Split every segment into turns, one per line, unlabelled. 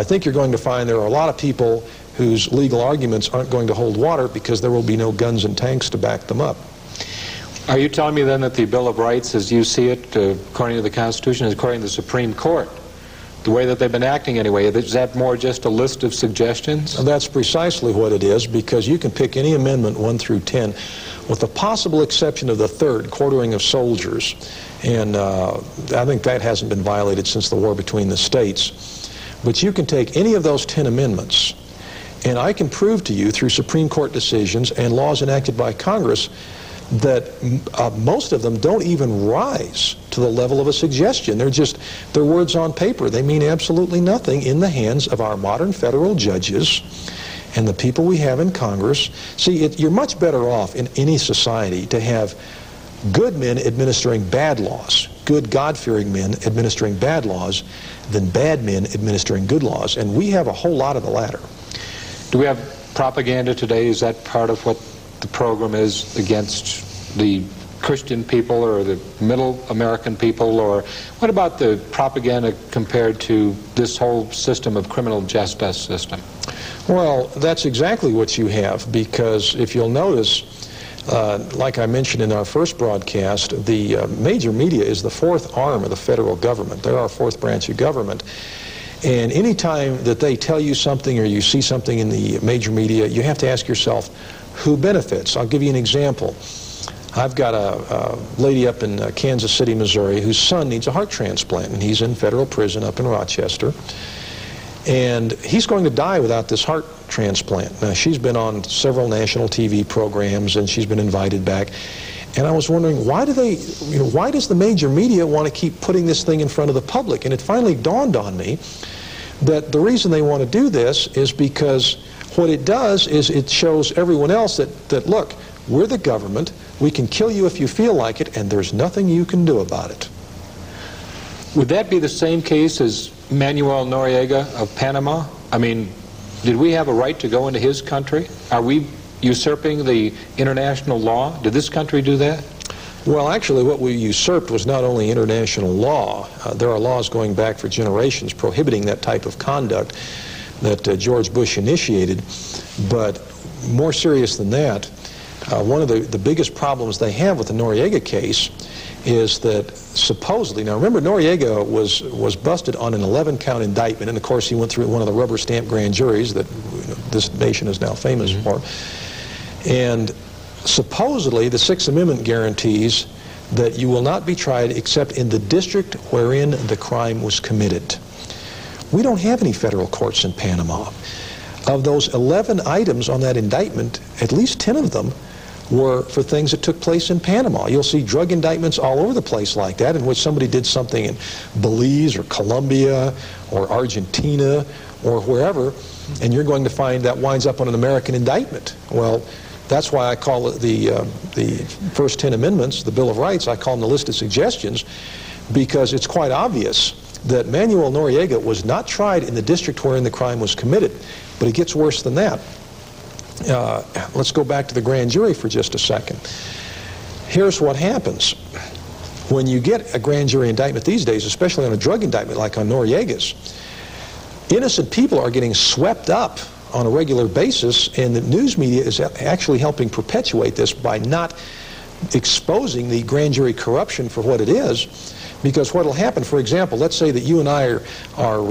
I think you're going to find there are a lot of people whose legal arguments aren't going to hold water because there will be no guns and tanks to back them up.
Are you telling me then that the Bill of Rights, as you see it, according to the Constitution, is according to the Supreme Court, the way that they've been acting anyway, is that more just a list of suggestions?
That's precisely what it is, because you can pick any amendment 1 through 10, with the possible exception of the third, quartering of soldiers. And I think that hasn't been violated since the war between the states. But you can take any of those 10 amendments, and I can prove to you through Supreme Court decisions and laws enacted by Congress that most of them don't even rise to the level of a suggestion. They're words on paper. They mean absolutely nothing in the hands of our modern federal judges and the people we have in Congress. See, you're much better off in any society to have good men administering bad laws, good God-fearing men administering bad laws, than bad men administering good laws. And we have a whole lot of the latter.
Do we have propaganda today? Is that part of what the program is against the Christian people or the middle American people? Or what about the propaganda compared to this whole system of criminal justice system?
Well, that's exactly what you have, because if you'll notice, like I mentioned in our first broadcast, the major media is the fourth arm of the federal government. They're our fourth branch of government. And any time that they tell you something or you see something in the major media, you have to ask yourself, who benefits? I'll give you an example. I've got a lady up in Kansas City, Missouri, whose son needs a heart transplant, and he's in federal prison up in Rochester. And he's going to die without this heart transplant. Now, she's been on several national TV programs, and she's been invited back. And I was wondering, why does the major media want to keep putting this thing in front of the public? And it finally dawned on me that the reason they want to do this is because what it does is it shows everyone else that look, we're the government, we can kill you if you feel like it, and there's nothing you can do about it.
Would that be the same case as Manuel Noriega of Panama? I mean, did we have a right to go into his country? Are we usurping the international law? Did this country do that?
Well, actually, what we usurped was not only international law. There are laws going back for generations prohibiting that type of conduct that George Bush initiated. But more serious than that, one of the biggest problems they have with the Noriega case is that supposedly, now remember, Noriega was busted on an 11-count indictment, and of course he went through one of the rubber stamp grand juries that this nation is now famous for. And supposedly the Sixth Amendment guarantees that you will not be tried except in the district wherein the crime was committed. We don't have any federal courts in Panama. Of those 11 items on that indictment, at least 10 of them were for things that took place in Panama. You'll see drug indictments all over the place like that, in which somebody did something in Belize or Colombia or Argentina or wherever, and you're going to find that winds up on an American indictment. Well, that's why I call it the first 10 amendments, the Bill of Rights, I call them the list of suggestions, because it's quite obvious that Manuel Noriega was not tried in the district wherein the crime was committed. But it gets worse than that. Let's go back to the grand jury for just a second. Here's what happens. When you get a grand jury indictment these days, especially on a drug indictment like on Noriega's, innocent people are getting swept up on a regular basis, and the news media is actually helping perpetuate this by not exposing the grand jury corruption for what it is. Because what will happen, for example, let's say that you and I are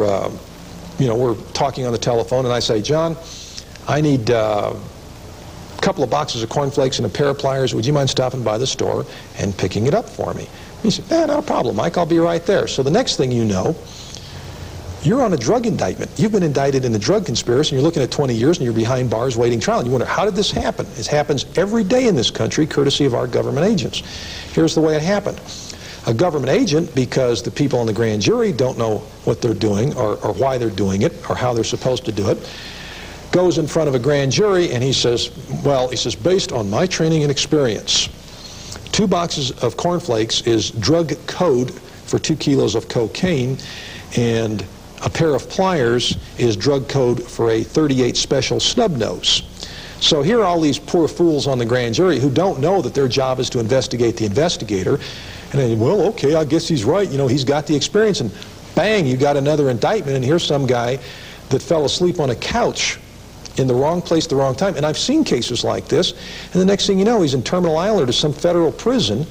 we're talking on the telephone, and I say, John, I need a couple of boxes of cornflakes and a pair of pliers. Would you mind stopping by the store and picking it up for me? He said, not a problem, Mike. I'll be right there. So the next thing you know, you're on a drug indictment. You've been indicted in the drug conspiracy, and you're looking at 20 years, and you're behind bars waiting trial. And you wonder, how did this happen? It happens every day in this country, courtesy of our government agents. Here's the way it happened. A government agent, because the people on the grand jury don't know what they're doing or why they're doing it or how they're supposed to do it, goes in front of a grand jury and he says, based on my training and experience, 2 boxes of cornflakes is drug code for 2 kilos of cocaine, and a pair of pliers is drug code for a .38 special snub nose. So here are all these poor fools on the grand jury who don't know that their job is to investigate the investigator. And then, well, okay, I guess he's right. You know, he's got the experience. And bang, you got another indictment. And here's some guy that fell asleep on a couch in the wrong place at the wrong time. And I've seen cases like this, and the next thing you know, he's in Terminal Island or some federal prison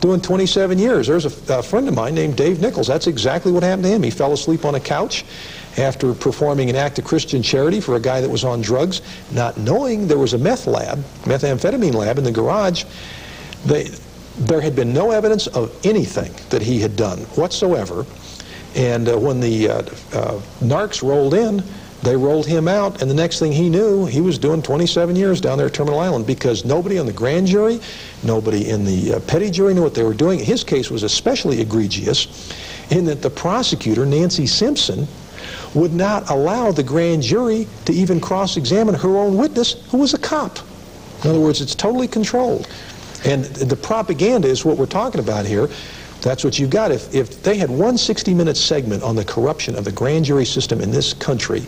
doing 27 years. There's a friend of mine named Dave Nichols. That's exactly what happened to him. He fell asleep on a couch after performing an act of Christian charity for a guy that was on drugs, not knowing there was a methamphetamine lab in the garage. There had been no evidence of anything that he had done whatsoever. And when the narcs rolled in, they rolled him out, and the next thing he knew, he was doing 27 years down there at Terminal Island, because nobody on the grand jury, nobody in the petty jury knew what they were doing. His case was especially egregious in that the prosecutor, Nancy Simpson, would not allow the grand jury to even cross-examine her own witness, who was a cop. In other words, it's totally controlled. And the propaganda is what we're talking about here. That's what you've got. If they had one 60-minute segment on the corruption of the grand jury system in this country,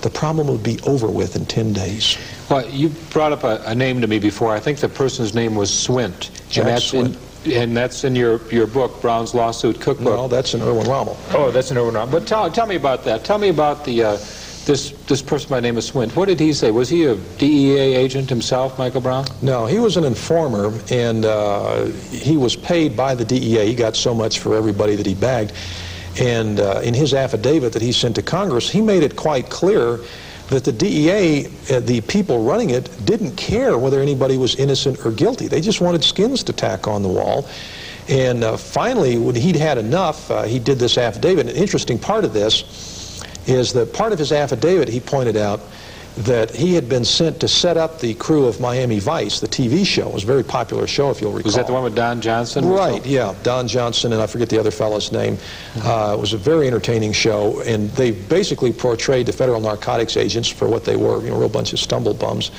the problem would be over with in 10 days.
Well, you brought up a name to me before. I think the person's name was Swint.
Jack Swint.
And that's in your book, Brown's Lawsuit Cookbook.
No, that's in Erwin Rommel.
Oh, that's in Erwin Rommel. But tell me about that. Tell me about this person by the name of Swint. What did he say? Was he a DEA agent himself, Michael Brown?
No, he was an informer, and he was paid by the DEA. He got so much for everybody that he bagged. And in his affidavit that he sent to Congress, he made it quite clear that the DEA, the people running it, didn't care whether anybody was innocent or guilty. They just wanted skins to tack on the wall. And finally, when he'd had enough, he did this affidavit. An interesting part of this is that part of his affidavit, he pointed out that he had been sent to set up the crew of Miami Vice, the TV show. It was a very popular show, if you'll recall.
Was that the one with Don Johnson?
Right, yeah, Don Johnson, and I forget the other fellow's name. It was a very entertaining show, and they basically portrayed the federal narcotics agents for what they were, a real bunch of stumble bums.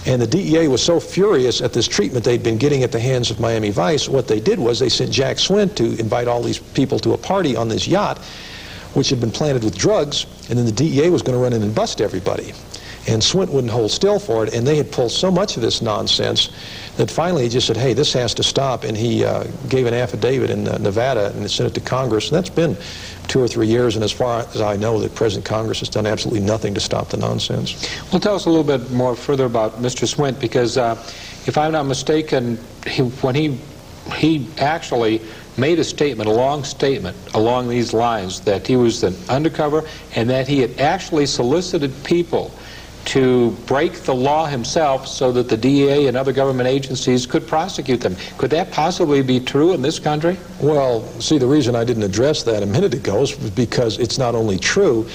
And the DEA was so furious at this treatment they'd been getting at the hands of Miami Vice, what they did was they sent Jack Swint to invite all these people to a party on this yacht, which had been planted with drugs, and then the DEA was going to run in and bust everybody. And Swint wouldn't hold still for it, and they had pulled so much of this nonsense that finally he just said, hey, this has to stop, and he gave an affidavit in Nevada and sent it to Congress, and that's been 2 or 3 years, and as far as I know, the present Congress has done absolutely nothing to stop the nonsense.
Well, tell us a little bit more further about Mr. Swint, because if I'm not mistaken, when he actually made a statement, a long statement along these lines, that he was an undercover and that he had actually solicited people to break the law himself so that the DEA and other government agencies could prosecute them. Could that possibly be true in this country?
Well, see, the reason I didn't address that a minute ago is because it's not only true.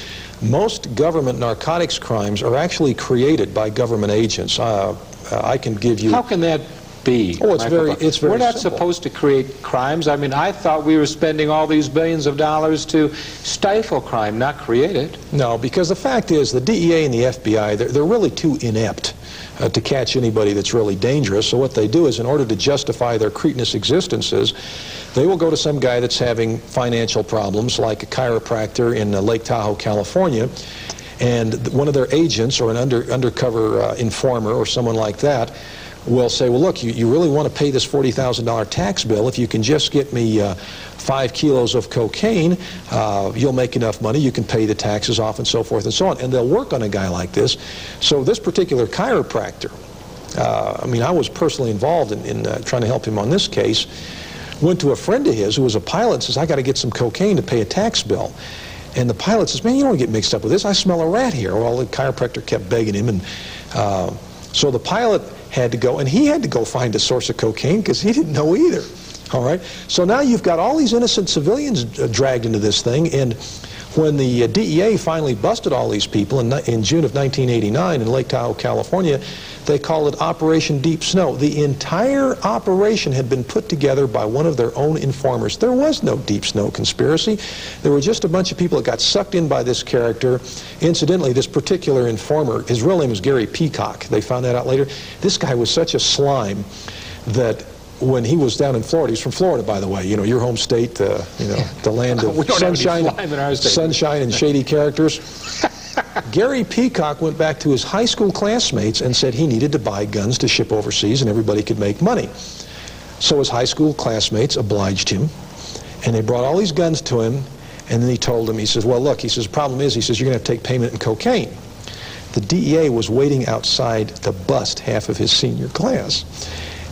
Most government narcotics crimes are actually created by government agents. I can give you...
How can that be?
Oh, it's very
We're not
simple.
supposed to create crimes. I mean, I thought we were spending all these billions of dollars to stifle crime, not create it.
No, because the fact is the DEA and the FBI, they're really too inept to catch anybody that's really dangerous. So what they do is, in order to justify their cretinous existences, they will go to some guy that's having financial problems, like a chiropractor in Lake Tahoe, California, and one of their agents or an undercover informer or someone like that will say, well, look, you really want to pay this $40,000 tax bill. If you can just get me 5 kilos of cocaine, you'll make enough money, you can pay the taxes off, and so forth and so on. And they'll work on a guy like this. So this particular chiropractor, I mean, I was personally involved in trying to help him on this case, went to a friend of his who was a pilot and says, I got to get some cocaine to pay a tax bill. And the pilot says, man, you don't want to get mixed up with this. I smell a rat here. Well, the chiropractor kept begging him, and so the pilot had to go, and he had to go find a source of cocaine because he didn't know either. All right? So now you've got all these innocent civilians dragged into this thing, and when the DEA finally busted all these people in June of 1989 in Lake Tahoe, California, they called it Operation Deep Snow. The entire operation had been put together by one of their own informers. There was no Deep Snow conspiracy. There were just a bunch of people that got sucked in by this character. Incidentally, this particular informer, his real name was Gary Peacock. They found that out later. This guy was such a slime that when he was down in Florida, he's from Florida, by the way, you know, your home state, you know, the land of sunshine and shady characters. Gary Peacock went back to his high school classmates and said he needed to buy guns to ship overseas and everybody could make money. So his high school classmates obliged him, and they brought all these guns to him, And then he told him, he says, well, look, he says, the problem is, he says, you're going to have to take payment in cocaine. The DEA was waiting outside to bust half of his senior class.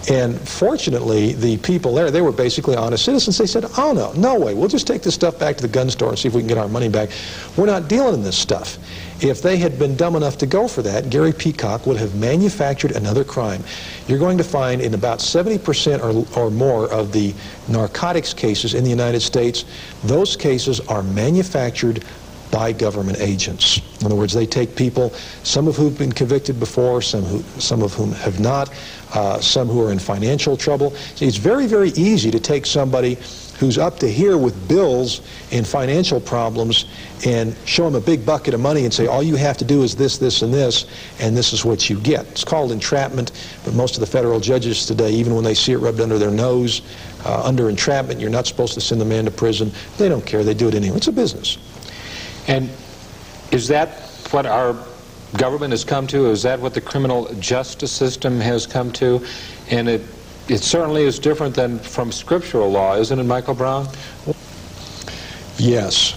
And fortunately, the people there, they were basically honest citizens. They said, oh, no way. We'll just take this stuff back to the gun store and see if we can get our money back. We're not dealing in this stuff. If they had been dumb enough to go for that, Gary Peacock would have manufactured another crime. You're going to find in about 70% or more of the narcotics cases in the United States, those cases are manufactured by government agents. In other words, they take people, some of whom have been convicted before, some of whom have not, some who are in financial trouble. See, it's very, very easy to take somebody who's up to here with bills and financial problems and show them a big bucket of money and say, all you have to do is this, this, and this is what you get. It's called entrapment, but most of the federal judges today, even when they see it rubbed under their nose, under entrapment, you're not supposed to send the man to prison. They don't care. They do it anyway. It's a business.
And is that what our government has come to? Is that what the criminal justice system has come to? And it certainly is different than from scriptural law, isn't it, Michael Brown?
Yes,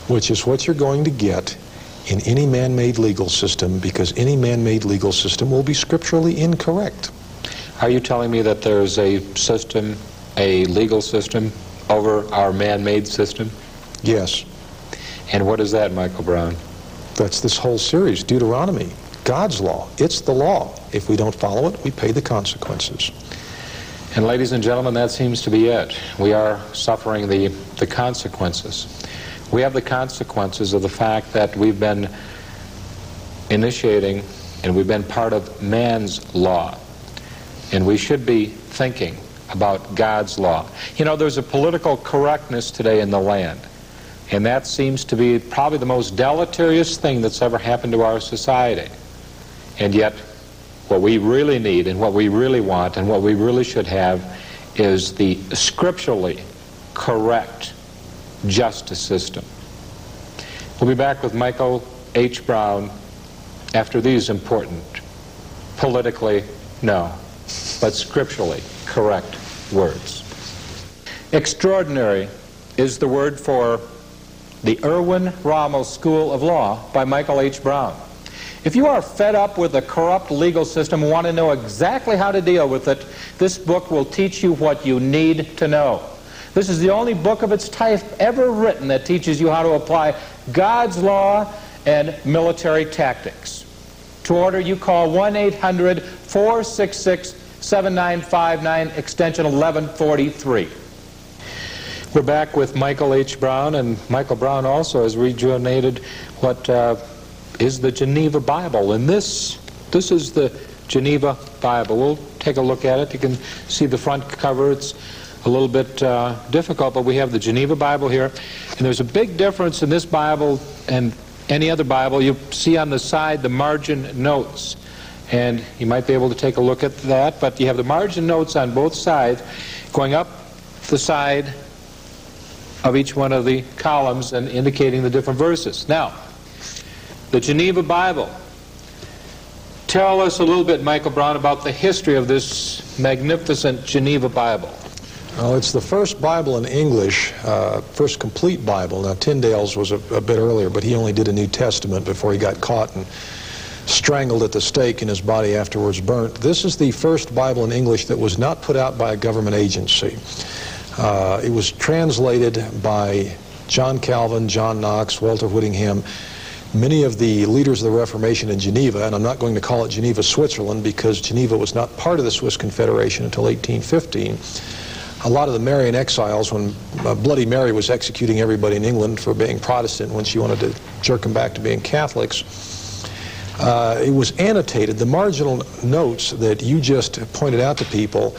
which is what you're going to get in any man-made legal system, because any man-made legal system will be scripturally incorrect.
Are you telling me that there's a system, a legal system, over our man-made system?
Yes.
And what is that, Michael Brown?
That's this whole series, Deuteronomy, God's law. It's the law. If we don't follow it, we pay the consequences.
And ladies and gentlemen, that seems to be it. We are suffering the consequences. We have the consequences of the fact that we've been initiating and we've been part of man's law. And we should be thinking about God's law. You know, there's a political correctness today in the land. And that seems to be probably the most deleterious thing that's ever happened to our society. And yet, what we really need and what we really want and what we really should have is the scripturally correct justice system. We'll be back with Michael H. Brown after these important, politically, no, but scripturally correct words. Extraordinary is the word for the Erwin Rommel School of Law by Michael H. Brown. If you are fed up with the corrupt legal system and want to know exactly how to deal with it, this book will teach you what you need to know. This is the only book of its type ever written that teaches you how to apply God's law and military tactics. To order, you call 1-800-466-7959, extension 1143. We're back with Michael H. Brown, and Michael Brown also has rejuvenated what is the Geneva Bible. And this is the Geneva Bible. We'll take a look at it. You can see the front cover. It's a little bit difficult, but we have the Geneva Bible here. And there's a big difference in this Bible and any other Bible. You see on the side the margin notes. And you might be able to take a look at that, but you have the margin notes on both sides going up the side of each one of the columns and indicating the different verses. Now, the Geneva Bible. Tell us a little bit, Michael Brown, about the history of this magnificent Geneva Bible.
Well, it's the first Bible in English, first complete Bible. Now, Tyndale's was a bit earlier, but he only did a New Testament before he got caught and strangled at the stake and his body afterwards burnt. This is the first Bible in English that was not put out by a government agency. It was translated by John Calvin, John Knox, Walter Whittingham, many of the leaders of the Reformation in Geneva, and I'm not going to call it Geneva, Switzerland, because Geneva was not part of the Swiss Confederation until 1815. A lot of the Marian exiles, when Bloody Mary was executing everybody in England for being Protestant when she wanted to jerk them back to being Catholics, it was annotated. The marginal notes that you just pointed out to people,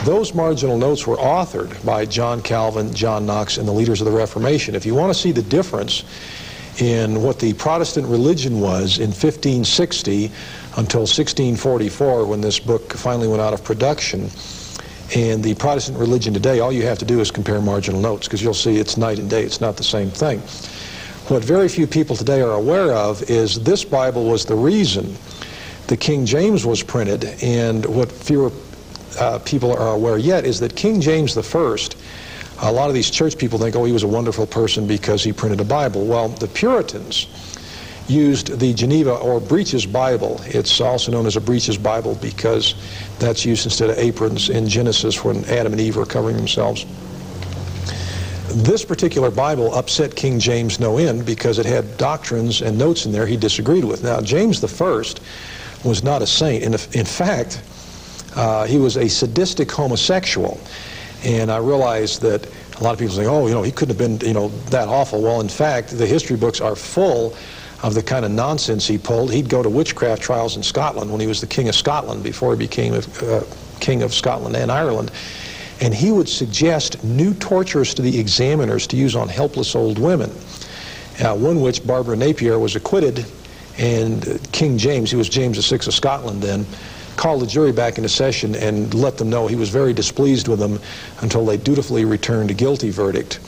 those marginal notes were authored by John Calvin, John Knox, and the leaders of the Reformation. If you want to see the difference in what the Protestant religion was in 1560 until 1644, when this book finally went out of production, and the Protestant religion today, all you have to do is compare marginal notes, because you'll see it's night and day. It's not the same thing. What very few people today are aware of is this Bible was the reason the King James was printed, and what fewer people are aware yet is that King James I A lot of these church people think, oh, he was a wonderful person because he printed a Bible. Well, the Puritans used the Geneva or Breeches Bible. It's also known as a Breeches Bible because that's used instead of aprons in Genesis when Adam and Eve are covering themselves. This particular Bible upset King James no end because it had doctrines and notes in there he disagreed with. Now, James I was not a saint. In fact, he was a sadistic homosexual. And I realized that a lot of people say, oh, he couldn't have been, that awful. Well, in fact, the history books are full of the kind of nonsense he pulled. He'd go to witchcraft trials in Scotland when he was the King of Scotland before he became King of Scotland and Ireland. And he would suggest new tortures to the examiners to use on helpless old women. One which Barbara Napier was acquitted, and King James, he was James VI of Scotland then, called the jury back into session and let them know he was very displeased with them until they dutifully returned a guilty verdict.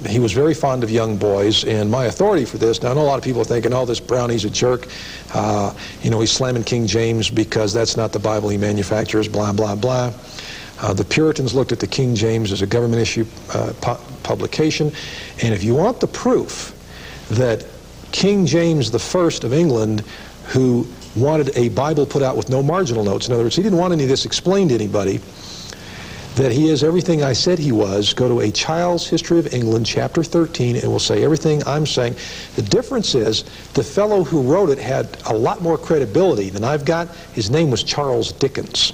He was very fond of young boys, and my authority for this, now I know a lot of people are thinking, oh, this Brownie's a jerk, he's slamming King James because that's not the Bible he manufactures, blah, blah, blah. The Puritans looked at the King James as a government issue publication, and if you want the proof that King James I of England, who wanted a Bible put out with no marginal notes, in other words, he didn't want any of this explained to anybody, that he is everything I said he was, go to A Child's History of England, chapter 13, and will say everything I'm saying. The difference is the fellow who wrote it had a lot more credibility than I've got. His name was Charles Dickens.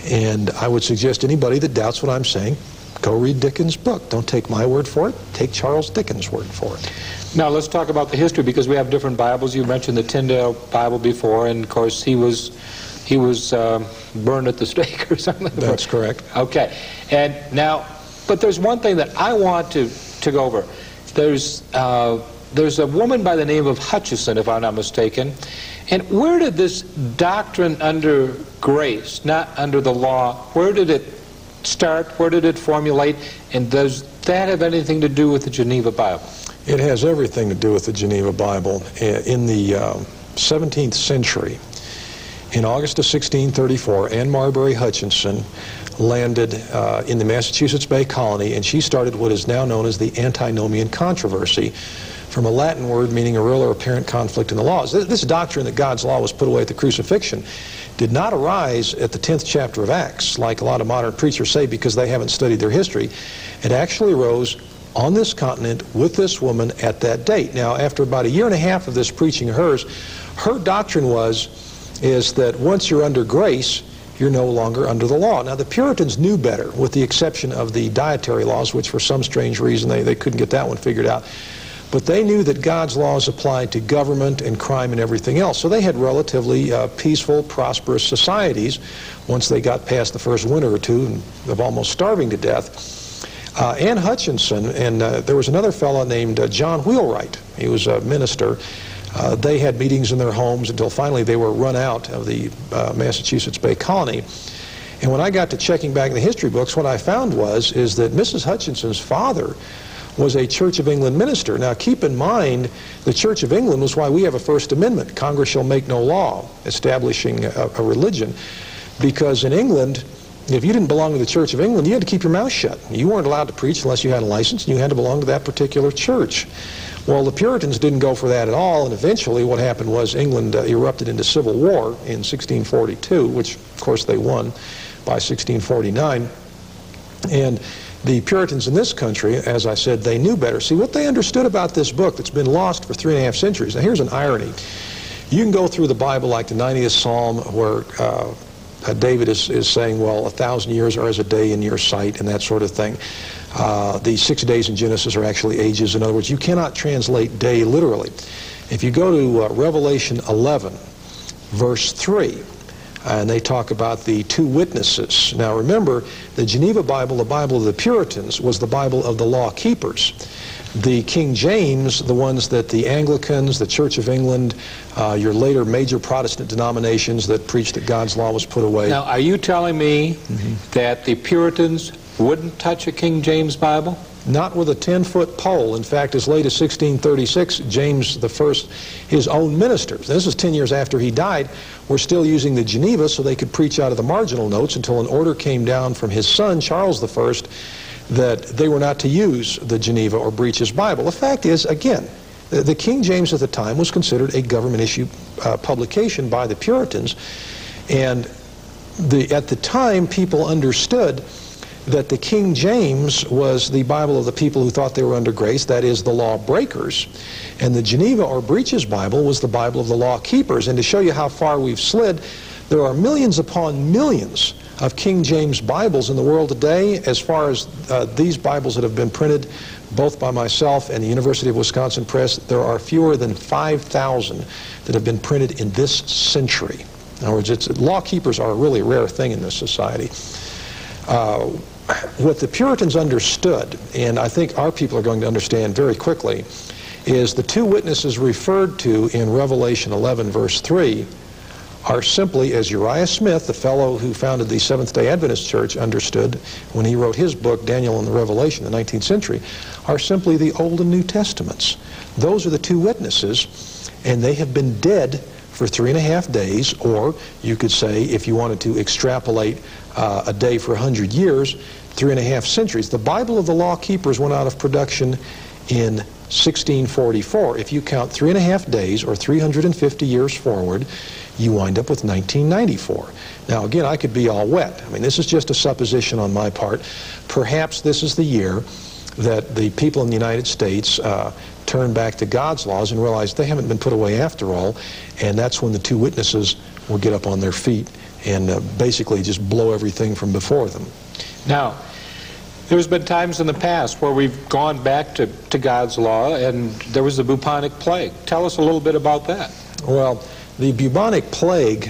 And I would suggest anybody that doubts what I'm saying, go read Dickens' book. Don't take my word for it. Take Charles Dickens' word for it.
Now let's talk about the history, because we have different Bibles. You mentioned the Tyndale Bible before, and of course he was burned at the stake or something.
That's correct.
Okay. And now, but there's one thing that I want to go over. There's a woman by the name of Hutcheson, if I'm not mistaken. And where did this doctrine under grace, not under the law, where did it start? Where did it formulate? And does that have anything to do with the Geneva Bible?
It has everything to do with the Geneva Bible. In the 17th century, in August of 1634, Anne Marbury Hutchinson landed in the Massachusetts Bay Colony, and she started what is now known as the antinomian controversy, from a Latin word meaning a real or apparent conflict in the laws. This doctrine that God's law was put away at the crucifixion did not arise at the 10th chapter of Acts, like a lot of modern preachers say, because they haven't studied their history. It actually arose on this continent with this woman at that date. Now, after about a year and a half of this preaching of hers, her doctrine is that once you're under grace, you're no longer under the law. Now, the Puritans knew better, with the exception of the dietary laws, which for some strange reason they couldn't get that one figured out. But they knew that God's laws applied to government and crime and everything else. So they had relatively peaceful, prosperous societies once they got past the first winter or two of almost starving to death. Anne Hutchinson, and there was another fellow named John Wheelwright. He was a minister. They had meetings in their homes until finally they were run out of the Massachusetts Bay Colony. And when I got to checking back in the history books, what I found is that Mrs. Hutchinson's father was a Church of England minister. Now, keep in mind, the Church of England was why we have a First Amendment. Congress shall make no law establishing a religion, because in England, if you didn't belong to the Church of England, you had to keep your mouth shut. You weren't allowed to preach unless you had a license, and you had to belong to that particular church. Well, the Puritans didn't go for that at all, and eventually what happened was England erupted into civil war in 1642, which, of course, they won by 1649. And the Puritans in this country, as I said, they knew better. See, what they understood about this book that's been lost for 3.5 centuries. Now, here's an irony. You can go through the Bible like the 90th Psalm, where David is saying, well, 1,000 years are as a day in your sight, and that sort of thing. The 6 days in Genesis are actually ages. In other words, you cannot translate day literally. If you go to Revelation 11, verse 3, and they talk about the two witnesses. Now remember, the Geneva Bible, the Bible of the Puritans, was the Bible of the law keepers. The King James, the ones that the Anglicans, the Church of England, your later major Protestant denominations that preached that God's law was put away.
Now, are you telling me that the Puritans wouldn't touch a King James Bible?
not with a 10-foot pole. In fact, as late as 1636, James I, his own ministers, this is 10 years after he died, were still using the Geneva so they could preach out of the marginal notes until an order came down from his son, Charles I, that they were not to use the Geneva or breach his Bible. The fact is, again, the King James at the time was considered a government-issue publication by the Puritans, and at the time people understood that the King James was the Bible of the people who thought they were under grace, that is, the law breakers, and the Geneva or breaches Bible was the Bible of the law keepers. And to show you how far we've slid, there are millions upon millions of King James Bibles in the world today. As far as these Bibles that have been printed, both by myself and the University of Wisconsin Press, there are fewer than 5,000 that have been printed in this century. In other words, law keepers are a really rare thing in this society. What the Puritans understood, and I think our people are going to understand very quickly, is the two witnesses referred to in Revelation 11, verse 3, are simply, as Uriah Smith, the fellow who founded the Seventh-day Adventist Church, understood when he wrote his book, Daniel and the Revelation, in the 19th century, are simply the Old and New Testaments. Those are the two witnesses, and they have been dead for 3.5 days, or you could say, if you wanted to extrapolate a day for 100 years, 3.5 centuries. The Bible of the Law Keepers went out of production in 1644. If you count 3.5 days or 350 years forward, you wind up with 1994. Now again, I could be all wet. I mean, this is just a supposition on my part. Perhaps this is the year that the people in the United States turn back to God's laws and realize they haven't been put away after all, and that's when the two witnesses will get up on their feet and basically just blow everything from before them.
Now, there's been times in the past where we've gone back to God's law, and there was the bubonic plague. Tell us a little bit about that.
Well, the bubonic plague,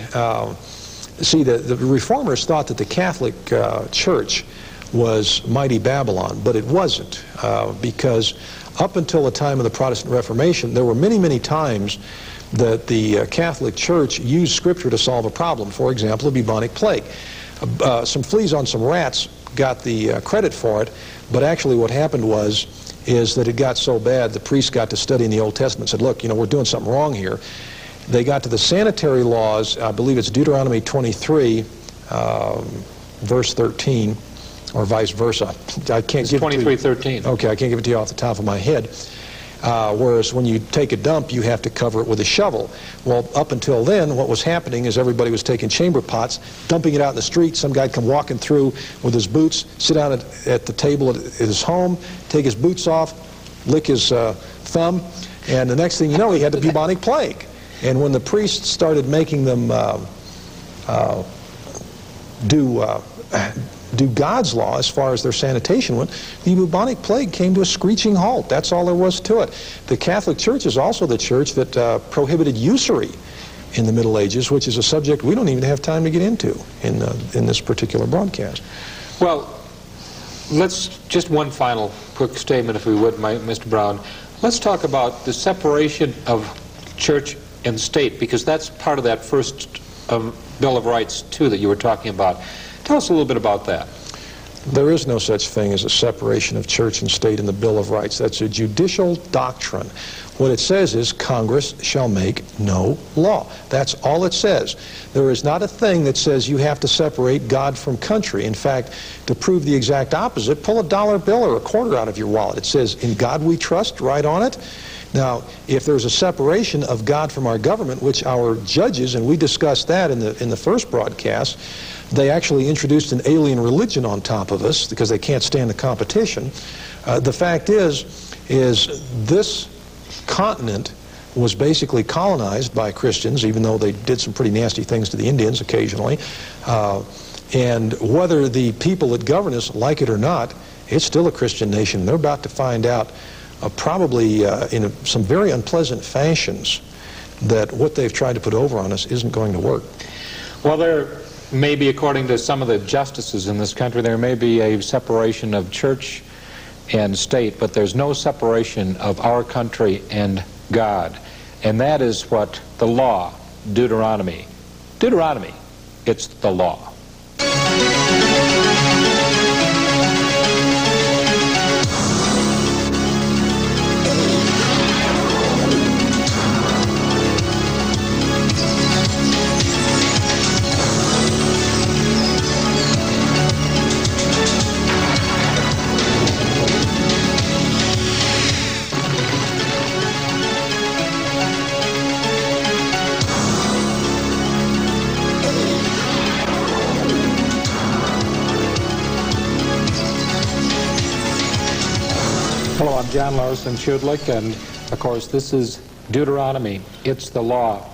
see, the reformers thought that the Catholic Church was mighty Babylon, but it wasn't, because up until the time of the Protestant Reformation, there were many, many times that the Catholic Church used Scripture to solve a problem. For example, the bubonic plague. Some fleas on some rats got the credit for it, but actually what happened is that it got so bad, the priests got to studying the Old Testament and said, look, you know, we're doing something wrong here. They got to the sanitary laws, I believe it's Deuteronomy 23, verse 13, or vice versa. I can't give it to you. 23:13. Okay, I can't give it to you off the top of my head. Whereas when you take a dump, you have to cover it with a shovel. Well, up until then, what was happening is everybody was taking chamber pots, dumping it out in the street. Some guy come walking through with his boots, sit down at the table at his home, take his boots off, lick his thumb, and the next thing you know, he had the bubonic plague. And when the priests started making them do God's law as far as their sanitation went, the bubonic plague came to a screeching halt. That's all there was to it. The Catholic Church is also the church that prohibited usury in the Middle Ages, which is a subject we don't even have time to get into in this particular broadcast.
Well, let's just one final quick statement, if we would, Mr. Brown. Let's talk about the separation of church and state, because that's part of that first Bill of Rights, too, that you were talking about. Tell us a little bit about that.
There is no such thing as a separation of church and state in the Bill of Rights. That's a judicial doctrine. What it says is Congress shall make no law. That's all it says. There is not a thing that says you have to separate God from country. In fact, to prove the exact opposite, pull a dollar bill or a quarter out of your wallet. It says, "In God we trust," right on it. Now, if there's a separation of God from our government, which our judges, and we discussed that in the first broadcast, they actually introduced an alien religion on top of us because they can't stand the competition. The fact is this continent was basically colonized by Christians, even though they did some pretty nasty things to the Indians occasionally. And whether the people that govern us like it or not, it's still a Christian nation. They're about to find out, probably in some very unpleasant fashions, that what they've tried to put over on us isn't going to work.
Well, there may be, according to some of the justices in this country, there may be a separation of church and state, but there's no separation of our country and God. And that is what the law, Deuteronomy, it's the law. I'm John Larson Schudlick, and of course this is Deuteronomy. It's the law.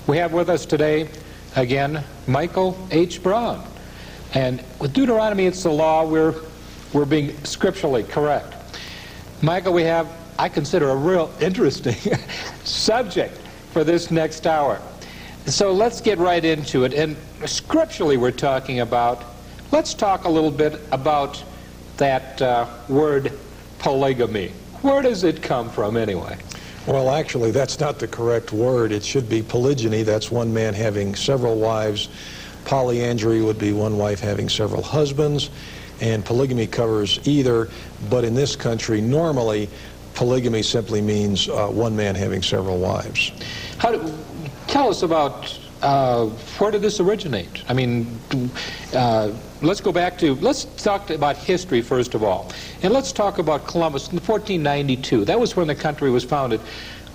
We have with us today, again, Michael H. Brown. And with Deuteronomy, it's the law, we're being scripturally correct. Michael, we have, I consider, a real interesting subject for this next hour. So let's get right into it. And scripturally we're talking about, let's talk a little bit about that word polygamy. Where does it come from anyway?
Well, actually, that's not the correct word. It should be polygyny. That's one man having several wives. Polyandry would be one wife having several husbands. And polygamy covers either, but in this country, normally, polygamy simply means one man having several wives.
Tell us about where did this originate? I mean, let's go back to, let's talk about history first of all. And let's talk about Columbus in 1492. That was when the country was founded.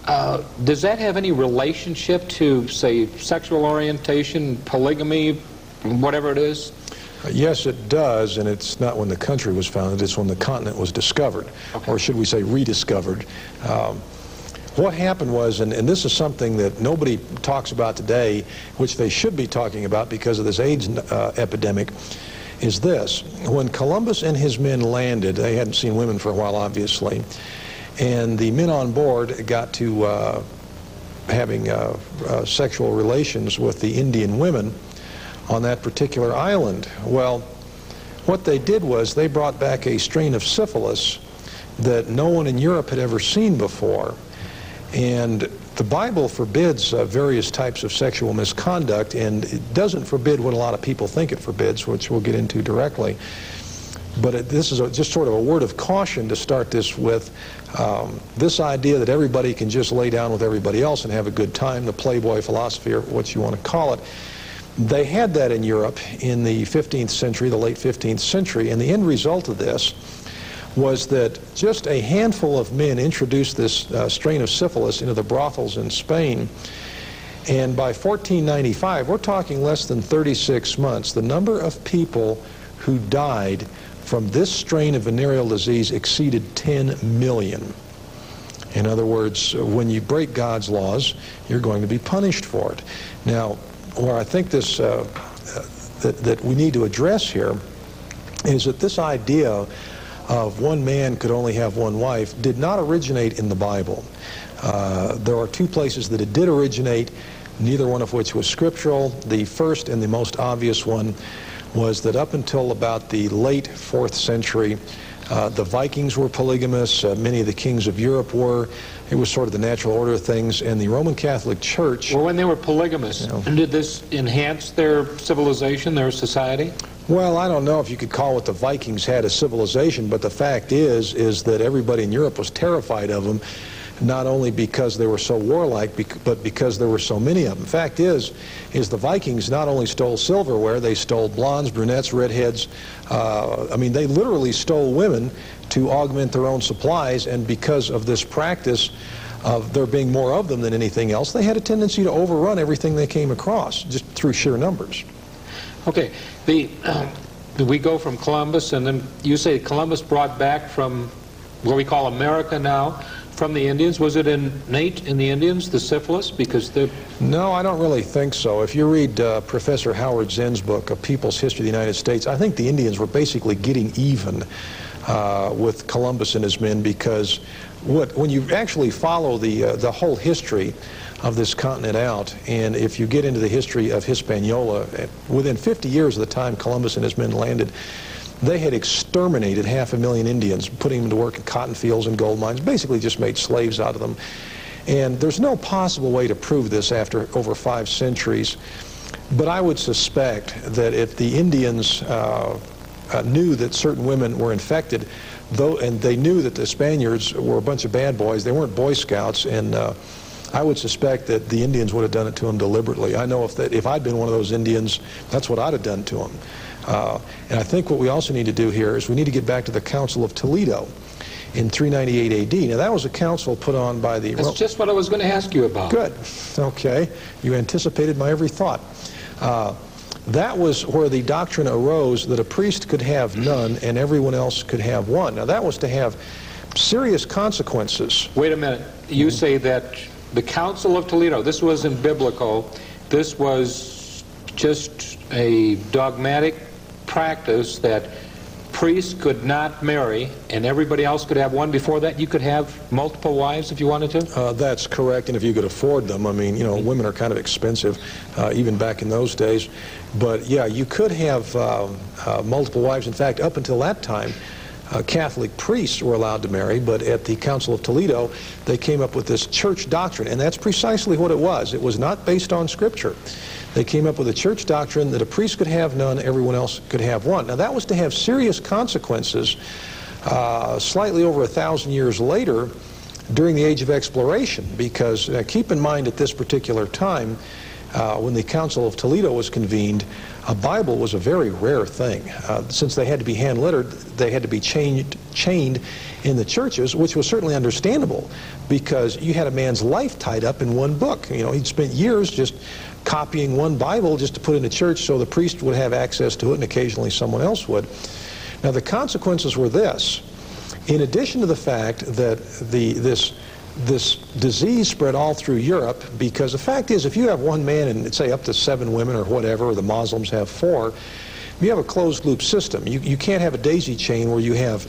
Does that have any relationship to, say, sexual orientation, polygamy, whatever it is?
Yes, it does, and it's not when the country was founded, it's when the continent was discovered, okay. Or should we say rediscovered. What happened was, and this is something that nobody talks about today, which they should be talking about because of this AIDS epidemic, is this. When Columbus and his men landed, they hadn't seen women for a while, obviously, and the men on board got to having sexual relations with the Indian women on that particular island. Well, what they did was they brought back a strain of syphilis that no one in Europe had ever seen before. And the Bible forbids various types of sexual misconduct, and it doesn't forbid what a lot of people think it forbids, which we'll get into directly. But this is just sort of a word of caution to start this with. This idea that everybody can just lay down with everybody else and have a good time, the Playboy philosophy, or what you want to call it. They had that in Europe in the 15th century, the late 15th century, and the end result of this was that just a handful of men introduced this strain of syphilis into the brothels in Spain. And by 1495, we're talking less than 36 months, the number of people who died from this strain of venereal disease exceeded 10 million. In other words, when you break God's laws, you're going to be punished for it. Now, where I think this that we need to address here is that this idea of one man could only have one wife did not originate in the Bible. There are two places that it did originate, neither one of which was scriptural. The first and the most obvious one was that up until about the late 4th century, the Vikings were polygamous, many of the kings of Europe were. It was sort of the natural order of things, and the Roman Catholic Church...
Well, when they were polygamous, did this enhance their civilization, their society?
Well, I don't know if you could call what the Vikings had a civilization, but the fact is that everybody in Europe was terrified of them, not only because they were so warlike, but because there were so many of them. The fact is the Vikings not only stole silverware, they stole blondes, brunettes, redheads. I mean, they literally stole women to augment their own supplies, and because of this practice of there being more of them than anything else, they had a tendency to overrun everything they came across, just through sheer numbers.
Okay, we go from Columbus, and then you say Columbus brought back from what we call America now, from the Indians. Was it innate in the Indians, the syphilis? Because they're...
No, I don't really think so. If you read Professor Howard Zinn's book, A People's History of the United States, I think the Indians were basically getting even with Columbus and his men, because when you actually follow the whole history of this continent out, and if you get into the history of Hispaniola, within 50 years of the time Columbus and his men landed, they had exterminated 500,000 Indians, putting them to work in cotton fields and gold mines, basically just made slaves out of them. And there's no possible way to prove this after over 5 centuries, but I would suspect that if the Indians knew that certain women were infected, and they knew that the Spaniards were a bunch of bad boys, they weren't Boy Scouts, and I would suspect that the Indians would have done it to them deliberately. I know if I'd been one of those Indians, that's what I'd have done to them. And I think what we also need to do here is we need to get back to the Council of Toledo in 398 AD. Now, that was a council put on by the...
That's just what I was going to ask you about.
Good. Okay. You anticipated my every thought. That was where the doctrine arose that a priest could have none and everyone else could have one. Now, that was to have serious consequences.
Wait a minute. You say that the Council of Toledo, this wasn't biblical, this was just a dogmatic practice that priests could not marry and everybody else could have one. Before that, you could have multiple wives if you wanted to?
That's correct, and if you could afford them. I mean, you know, women are kind of expensive, even back in those days. But yeah, you could have multiple wives. In fact, up until that time, Catholic priests were allowed to marry, but at the Council of Toledo, they came up with this church doctrine, and that's precisely what it was. It was not based on Scripture. They came up with a church doctrine that a priest could have none, everyone else could have one. Now, that was to have serious consequences slightly over 1,000 years later during the Age of Exploration, because keep in mind at this particular time, when the Council of Toledo was convened, a Bible was a very rare thing. Since they had to be hand-lettered, they had to be chained in the churches, which was certainly understandable because you had a man's life tied up in one book. You know, he'd spent years just copying one Bible just to put in the church so the priest would have access to it and occasionally someone else would. Now, the consequences were this. In addition to the fact that this disease spread all through Europe, because the fact is, if you have one man and say up to 7 women or whatever, or the Muslims have 4, you have a closed loop system. You can't have a daisy chain where you have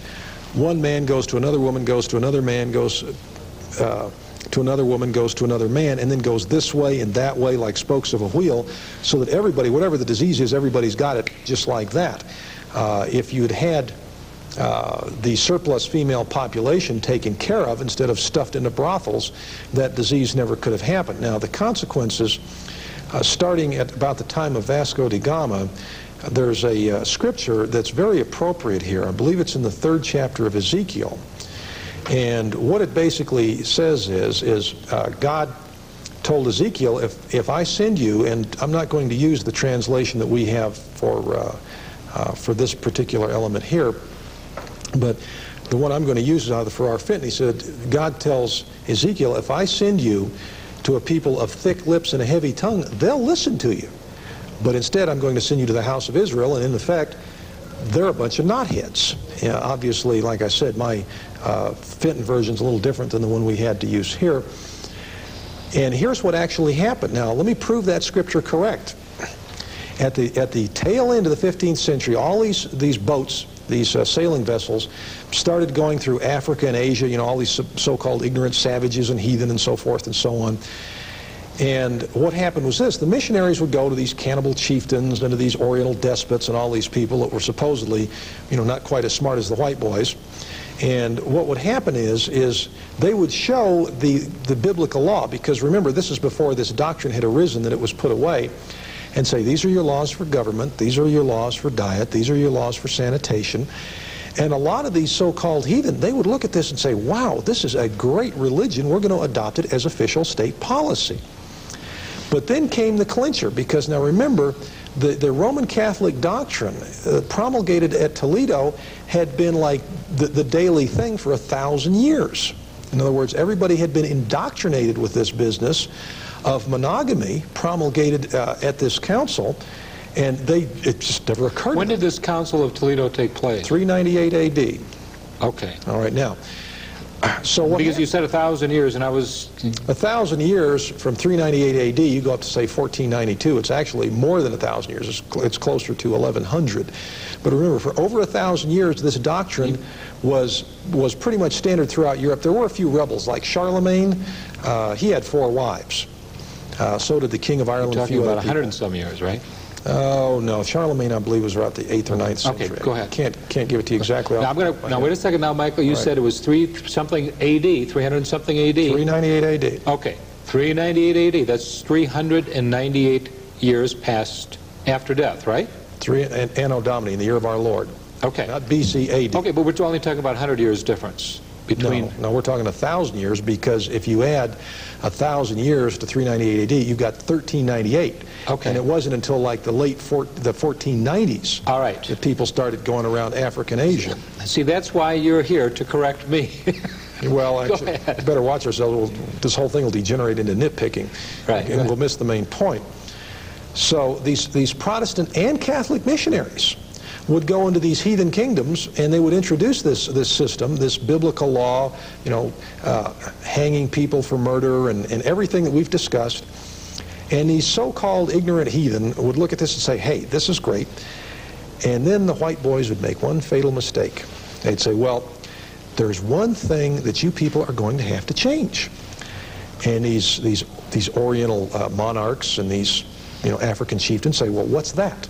one man goes to another woman, goes to another man, goes to another woman, goes to another man, and then goes this way and that way like spokes of a wheel, so that everybody, whatever the disease is, everybody's got it just like that. If you'd had the surplus female population taken care of instead of stuffed into brothels, that disease never could have happened. Now, the consequences, starting at about the time of Vasco da Gama, there's a scripture that's very appropriate here. I believe it's in the 3rd chapter of Ezekiel. And what it basically says is God told Ezekiel, if I send you, and I'm not going to use the translation that we have for this particular element here, but the one I'm going to use is out of the For Our Fit. And he said, God tells Ezekiel, if I send you to a people of thick lips and a heavy tongue, they'll listen to you. But instead, I'm going to send you to the house of Israel, and in effect, they're a bunch of knotheads. You know, obviously, like I said, my Fenton version's a little different than the one we had to use here. And here's what actually happened. Now, let me prove that scripture correct. At the tail end of the 15th century, all these boats, these sailing vessels, started going through Africa and Asia, you know, all these so-called ignorant savages and heathen and so forth and so on. And what happened was this: the missionaries would go to these cannibal chieftains and to these oriental despots and all these people that were supposedly, you know, not quite as smart as the white boys. And what would happen is they would show the biblical law, because remember, this is before this doctrine had arisen that it was put away, and say, these are your laws for government, these are your laws for diet, these are your laws for sanitation. And a lot of these so-called heathen, they would look at this and say, wow, this is a great religion, we're going to adopt it as official state policy. But then came the clincher, because now remember, the Roman Catholic doctrine promulgated at Toledo had been like the daily thing for 1,000 years. In other words, everybody had been indoctrinated with this business of monogamy promulgated at this council, and it just never occurred to them.
When did this Council of Toledo take place?
398 A.D.
Okay.
All right, now, so what
because you said 1,000 years, and I was...
1,000 years from 398 A.D., you go up to, say, 1492. It's actually more than 1,000 years. It's closer to 1,100. But remember, for over 1,000 years, this doctrine was pretty much standard throughout Europe. There were a few rebels, like Charlemagne. He had 4 wives. So did the King of Ireland.
You're talking about 100 and some years, right?
Oh, no. Charlemagne, I believe, was around the 8th or 9th century.
Okay, go ahead.
Can't give it to you exactly.
Now, wait a second now, Michael. You said it was 3-something A.D., 300-something A.D.
398 A.D.
Okay, 398 A.D. That's 398 years past after death, right?
Anno Domini, in the year of our Lord.
Okay.
Not BC AD.
Okay, but we're only talking about 100 years difference between...
No, we're talking 1,000 years, because if you add 1,000 years to 398 AD, you've got 1398.
Okay.
And it wasn't until like the 1490s
All right.
that people started going around Africa and Asia.
See, that's why you're here, to correct me.
Well, actually, we better watch ourselves. This whole thing will degenerate into nitpicking.
Right.
And we'll miss the main point. So these Protestant and Catholic missionaries, would go into these heathen kingdoms, and they would introduce this system, this biblical law, hanging people for murder and everything that we've discussed. And these so-called ignorant heathen would look at this and say, hey, this is great. And then the white boys would make one fatal mistake. They'd say, well, there's one thing that you people are going to have to change. And these Oriental monarchs and these African chieftains say, well, what's that?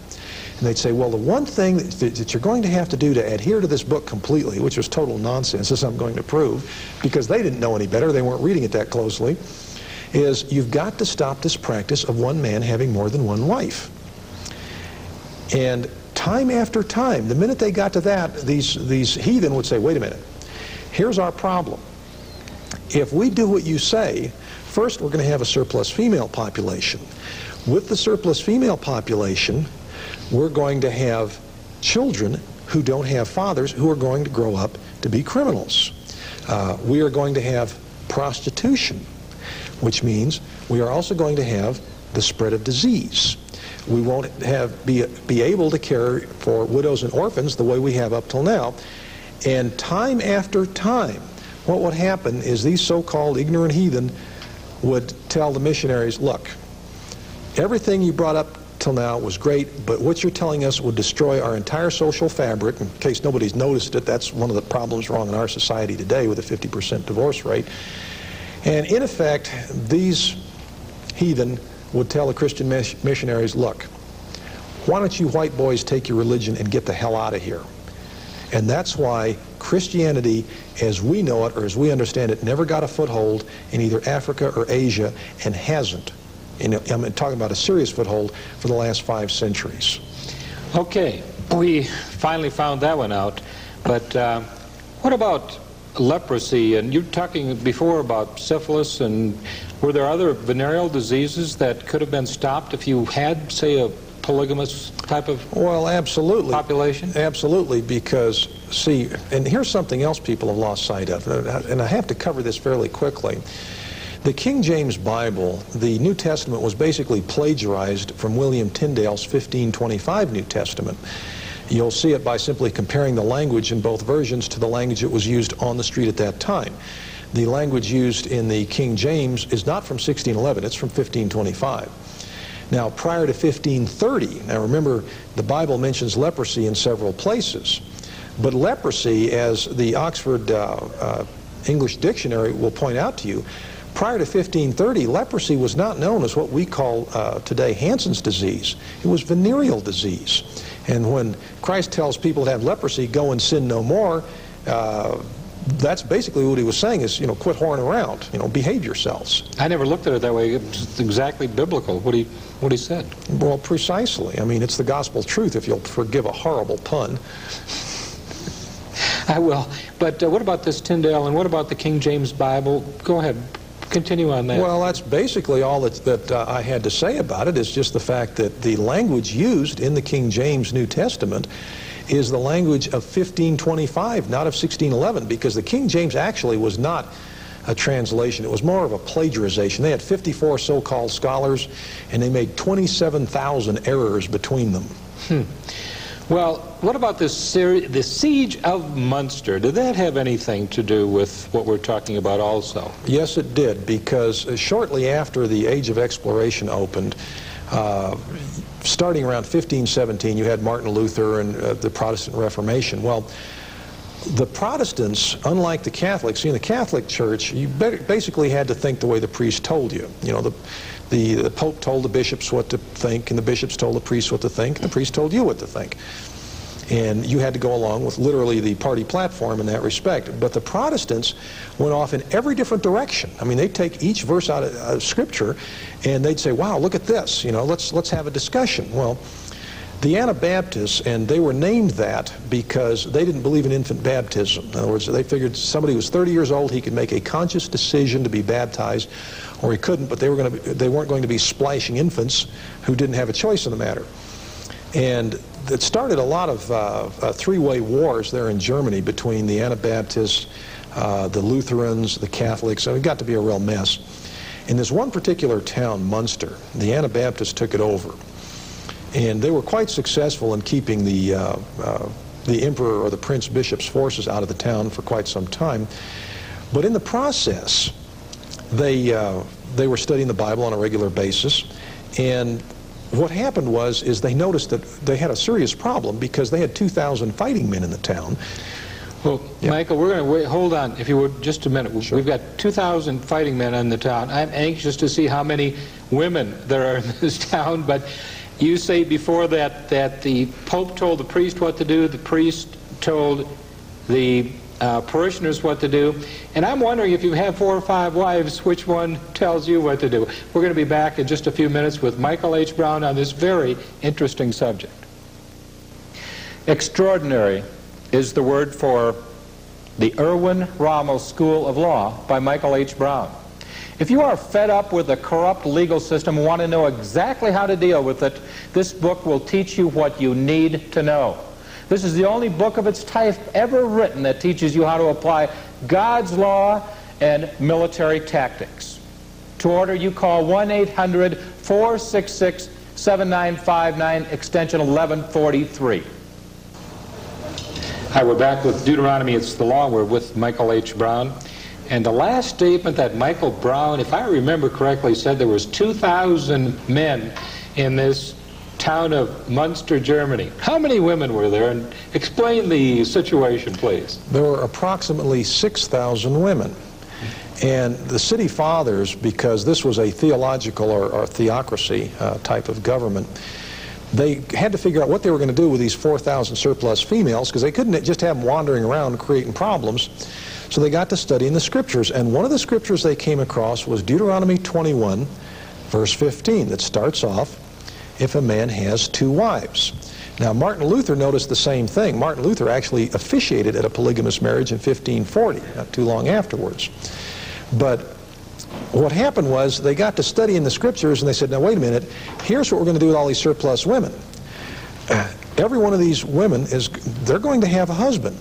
And they'd say, well, the one thing that you're going to have to do to adhere to this book completely, which was total nonsense, as I'm going to prove, because they didn't know any better, they weren't reading it that closely, is you've got to stop this practice of one man having more than one wife. And time after time, the minute they got to that, these heathen would say, wait a minute, here's our problem. If we do what you say, first we're going to have a surplus female population. With the surplus female population, we're going to have children who don't have fathers who are going to grow up to be criminals. We are going to have prostitution, which means we are also going to have the spread of disease. We won't be able to care for widows and orphans the way we have up till now. And time after time, what would happen is these so-called ignorant heathen would tell the missionaries, look, everything you brought up till now was great, but what you're telling us would destroy our entire social fabric. In case nobody's noticed it, that's one of the problems wrong in our society today with a 50% divorce rate. And in effect, these heathen would tell the Christian missionaries, look, why don't you white boys take your religion and get the hell out of here? And that's why Christianity, as we know it, or as we understand it, never got a foothold in either Africa or Asia, and hasn't. And I'm talking about a serious foothold for the last 5 centuries.
Okay, we finally found that one out. But what about leprosy? And you were talking before about syphilis, and were there other venereal diseases that could have been stopped if you had, say, a polygamous type of
absolutely
population?
Absolutely, because, see, and here's something else people have lost sight of, and I have to cover this fairly quickly. The King James Bible, the New Testament, was basically plagiarized from William Tyndale's 1525 New Testament. You'll see it by simply comparing the language in both versions to the language that was used on the street at that time. The language used in the King James is not from 1611, it's from 1525. Now, prior to 1530, now remember, the Bible mentions leprosy in several places, but leprosy, as the Oxford English Dictionary will point out to you, prior to 1530, leprosy was not known as what we call today Hansen's disease. It was venereal disease. And when Christ tells people that have leprosy, go and sin no more, that's basically what he was saying is, quit whoring around, behave yourselves.
I never looked at it that way. It's exactly biblical, what he said.
Well, precisely. I mean, it's the gospel truth, if you'll forgive a horrible pun.
I will. But what about this Tyndale, and what about the King James Bible? Go ahead. Continue on that.
Well, that's basically all that I had to say about it, is just the fact that the language used in the King James New Testament is the language of 1525, not of 1611, because the King James actually was not a translation. It was more of a plagiarization. They had 54 so-called scholars, and they made 27,000 errors between them.
Well, what about the Siege of Munster? Did that have anything to do with what we're talking about also?
Yes, it did, because shortly after the Age of Exploration opened, starting around 1517, you had Martin Luther and the Protestant Reformation. Well, the Protestants, unlike the Catholics, in the Catholic Church, you basically had to think the way the priest told you. The Pope told the bishops what to think, and the bishops told the priests what to think, and the priest told you what to think. And you had to go along with literally the party platform in that respect. But the Protestants went off in every different direction. I mean, they'd take each verse out of Scripture, and they'd say, wow, look at this, let's have a discussion. Well, the Anabaptists, and they were named that because they didn't believe in infant baptism. In other words, they figured somebody who was 30 years old, he could make a conscious decision to be baptized, or he couldn't, but they weren't going to be splashing infants who didn't have a choice in the matter. And it started a lot of three-way wars there in Germany between the Anabaptists, the Lutherans, the Catholics, and it got to be a real mess. In this one particular town, Munster, the Anabaptists took it over. And they were quite successful in keeping the emperor or the prince bishop's forces out of the town for quite some time. But in the process, they were studying the Bible on a regular basis, and what happened is they noticed that they had a serious problem because they had 2,000 fighting men in the town.
Well, yeah. Michael, we're going to wait. Hold on, if you would, just a minute. Sure. We've got 2,000 fighting men in the town. I'm anxious to see how many women there are in this town, but you say before that the Pope told the priest what to do, the priest told the parishioners what to do, and I'm wondering if you have 4 or 5 wives, which one tells you what to do? We're going to be back in just a few minutes with Michael H. Brown on this very interesting subject. Extraordinary is the word for the Erwin Rommel School of Law by Michael H. Brown. If you are fed up with the corrupt legal system and want to know exactly how to deal with it, this book will teach you what you need to know. This is the only book of its type ever written that teaches you how to apply God's law and military tactics. To order, you call 1-800-466-7959, extension 1143. Hi, we're back with Deuteronomy, It's the Law. We're with Michael H. Brown. And the last statement that Michael Brown, if I remember correctly, said there was 2,000 men in this town of Munster, Germany. How many women were there? And explain the situation, please.
There were approximately 6,000 women. And the city fathers, because this was a theological or theocracy type of government, they had to figure out what they were going to do with these 4,000 surplus females, because they couldn't just have them wandering around creating problems. So they got to studying the scriptures. And one of the scriptures they came across was Deuteronomy 21, verse 15, that starts off, if a man has 2 wives. Now, Martin Luther noticed the same thing. Martin Luther actually officiated at a polygamous marriage in 1540, not too long afterwards. But what happened was they got to studying the scriptures and they said, now wait a minute, here's what we're going to do with all these surplus women. Every one of these women, they're going to have a husband.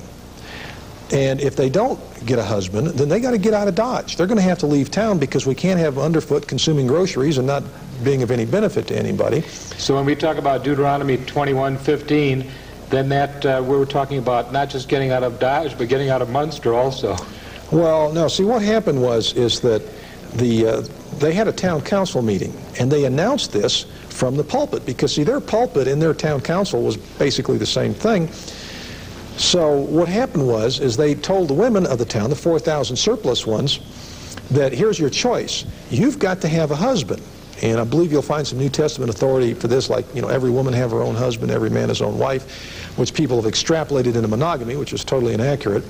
And if they don't get a husband, then they got to get out of Dodge. They're going to have to leave town because we can't have underfoot consuming groceries and not being of any benefit to anybody.
So when we talk about Deuteronomy 21:15, then that we were talking about not just getting out of Dodge, but getting out of Munster also.
Well, no. See, what happened is that they had a town council meeting, and they announced this from the pulpit because, see, their pulpit and their town council was basically the same thing. So what happened is they told the women of the town, the 4,000 surplus ones, that here's your choice. You've got to have a husband. And I believe you'll find some New Testament authority for this, like, you know, every woman have her own husband, every man his own wife, which people have extrapolated into monogamy, which is totally inaccurate.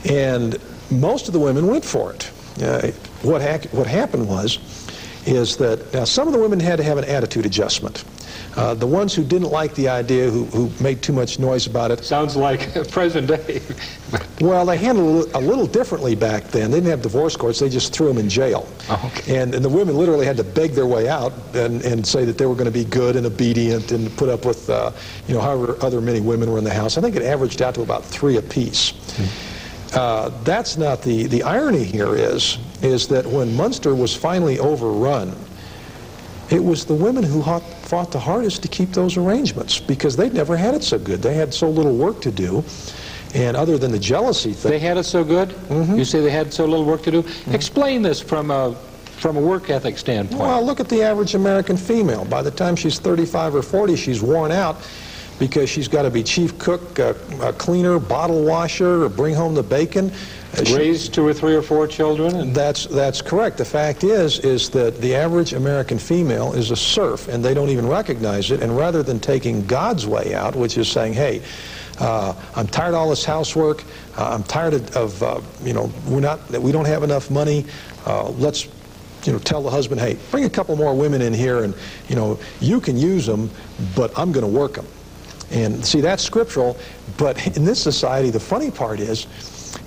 And most of the women went for it. What happened is that, now some of the women had to have an attitude adjustment. The ones who didn't like the idea, who made too much noise about it.
Sounds like present day.
Well, they handled it a little differently back then. They didn't have divorce courts. They just threw them in jail.
Oh, okay.
And the women literally had to beg their way out and say that they were going to be good and obedient and put up with, you know, however other many women were in the house. I think it averaged out to about 3 apiece. That's not the irony here is that when Munster was finally overrun, it was the women who fought the hardest to keep those arrangements because they'd never had it so good. They had so little work to do, and other than the jealousy thing.
They had it so good? Mm-hmm. You say they had so little work to do? Mm-hmm. Explain this from a work ethic standpoint.
Well, look at the average American female. By the time she's 35 or 40, she's worn out because she's got to be chief cook, a cleaner, bottle washer, or bring home the bacon.
Raise 2 or 3 or 4 children? And
that's correct. The fact is that the average American female is a serf, and they don't even recognize it. And rather than taking God's way out, which is saying, hey, I'm tired of all this housework. I'm tired of you know, we don't have enough money. Let's, you know, tell the husband, hey, bring a couple more women in here, and, you know, you can use them, but I'm going to work them. And see, that's scriptural. But in this society, the funny part is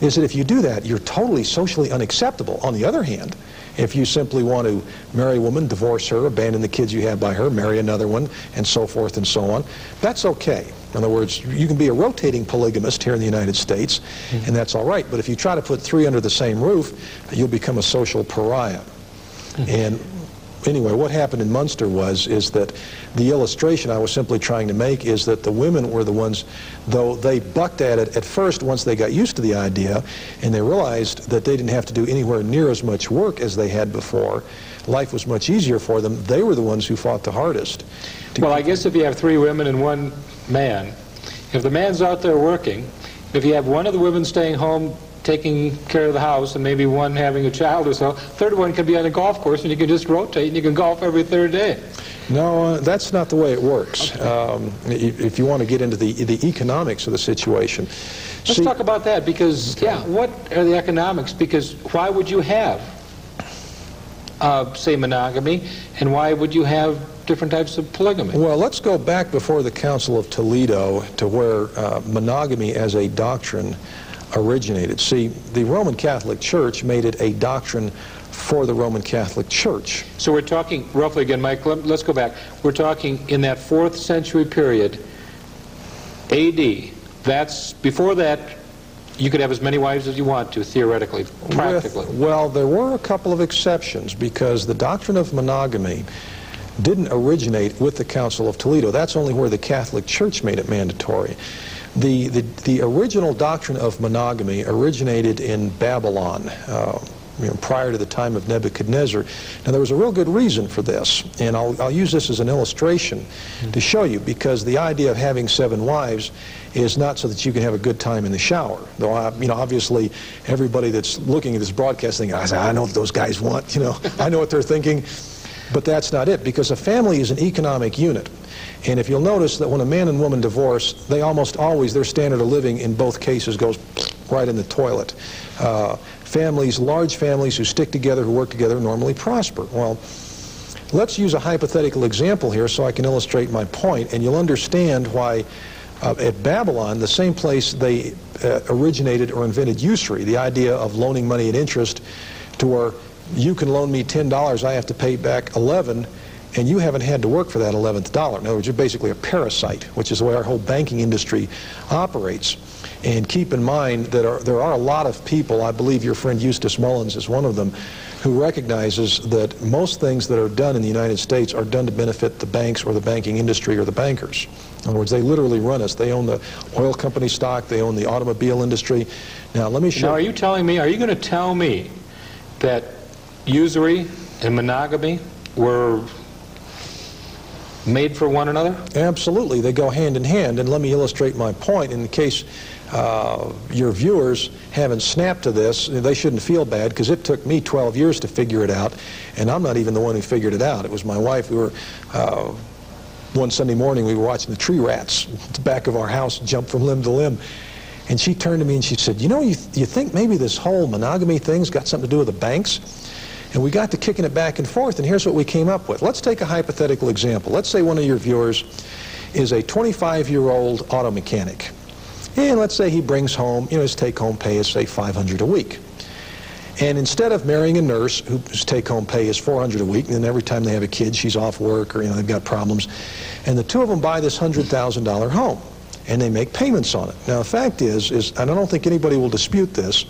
that if you do that, you're totally socially unacceptable. On the other hand, if you simply want to marry a woman, divorce her, abandon the kids you have by her, marry another one, and so forth and so on, that's okay. In other words, you can be a rotating polygamist here in the United States, and that's all right. But if you try to put 3 under the same roof, you'll become a social pariah. And anyway, what happened in Munster is that the illustration I was simply trying to make is that the women were the ones, though they bucked at it at first once they got used to the idea, and they realized that they didn't have to do anywhere near as much work as they had before. Life was much easier for them. They were the ones who fought the hardest.
Well, I guess if you have 3 women and 1 man, if the man's out there working, if you have one of the women staying home taking care of the house and maybe one having a child or so, third one can be on a golf course and you can just rotate and you can golf every 3rd day.
No, that's not the way it works. Okay. If you want to get into the economics of the situation.
Let's talk about that because, yeah, what are the economics? Because why would you have, say, monogamy, and why would you have different types of polygamy?
Well, let's go back before the Council of Toledo to where monogamy as a doctrine originated. See, the Roman Catholic Church made it a doctrine for the Roman Catholic Church.
So we're talking, roughly again, Mike, let's go back. We're talking in that 4th century period, A.D. That's, before that, you could have as many wives as you want to, theoretically, practically.
Well, there were a couple of exceptions because the doctrine of monogamy didn't originate with the Council of Toledo. That's only where the Catholic Church made it mandatory. The original doctrine of monogamy originated in Babylon, prior to the time of Nebuchadnezzar. Now, there was a real good reason for this, and I'll use this as an illustration to show you, because the idea of having 7 wives is not so that you can have a good time in the shower. Though, obviously, everybody that's looking at this broadcast thinking, I know what those guys want, I know what they're thinking. But that's not it, because a family is an economic unit. And if you'll notice that when a man and woman divorce, they almost always, their standard of living in both cases goes right in the toilet. Families, large families who stick together, who work together, normally prosper. Well, let's use a hypothetical example here so I can illustrate my point, and you'll understand why at Babylon, the same place they originated or invented usury, the idea of loaning money at interest to where you can loan me $10, I have to pay back 11, and you haven't had to work for that 11th dollar. In other words, you're basically a parasite, which is the way our whole banking industry operates. And keep in mind that there are a lot of people, I believe your friend Eustace Mullins is one of them, who recognizes that most things that are done in the United States are done to benefit the banks or the banking industry or the bankers. In other words, they literally run us. They own the oil company stock, they own the automobile industry. Now, let me show you.
Now, are you going to tell me that usury and monogamy were made for one another?
Absolutely. They go hand in hand. And let me illustrate my point in case your viewers haven't snapped to this. They shouldn't feel bad, because it took me 12 years to figure it out, and I'm not even the one who figured it out. It was my wife. We were one Sunday morning, we were watching the tree rats at the back of our house jump from limb to limb. And she turned to me and she said, you think maybe this whole monogamy thing's got something to do with the banks? And we got to kicking it back and forth, and here's what we came up with. Let's take a hypothetical example. Let's say one of your viewers is a 25-year-old auto mechanic. And let's say he brings home, his take-home pay is, say, $500 a week. And instead of marrying a nurse whose take-home pay is $400 a week, and then every time they have a kid, she's off work, or they've got problems, and the two of them buy this $100,000 home, and they make payments on it. Now, the fact is, and I don't think anybody will dispute this,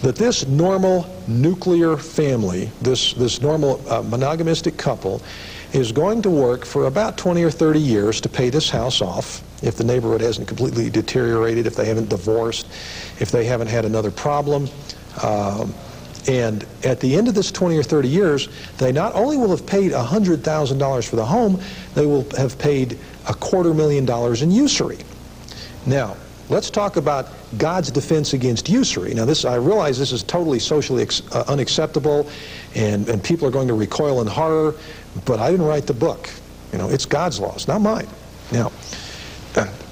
that this normal nuclear family, this normal monogamistic couple, is going to work for about 20 or 30 years to pay this house off, if the neighborhood hasn't completely deteriorated, if they haven't divorced, if they haven't had another problem. And at the end of this 20 or 30 years, they not only will have paid $100,000 for the home, they will have paid $250,000 in usury. Now, let's talk about God's defense against usury. Now, I realize this is totally socially unacceptable, and people are going to recoil in horror, but I didn't write the book. It's God's laws, not mine. Now,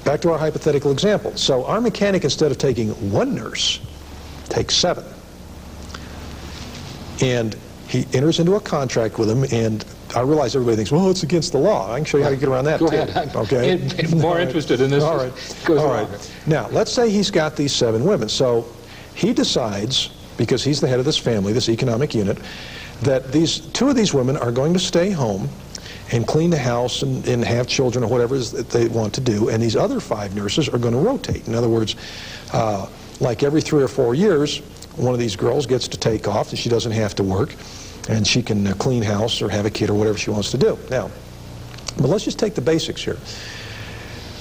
back to our hypothetical example. So our mechanic, instead of taking 1 nurse, takes 7. And he enters into a contract with them, and I realize everybody thinks, well, it's against the law. I can show you how to get around that,
Go
too.
ahead.
Okay?
I'm more interested in this.
All right.
Goes
All right. Now, let's say he's got these 7 women. So he decides, because he's the head of this family, this economic unit, that 2 of these women are going to stay home and clean the house and have children or whatever it is that they want to do, and these other 5 nurses are going to rotate. In other words, like every 3 or 4 years, one of these girls gets to take off, and she doesn't have to work. And she can clean house or have a kid or whatever she wants to do. Now, but let's just take the basics here.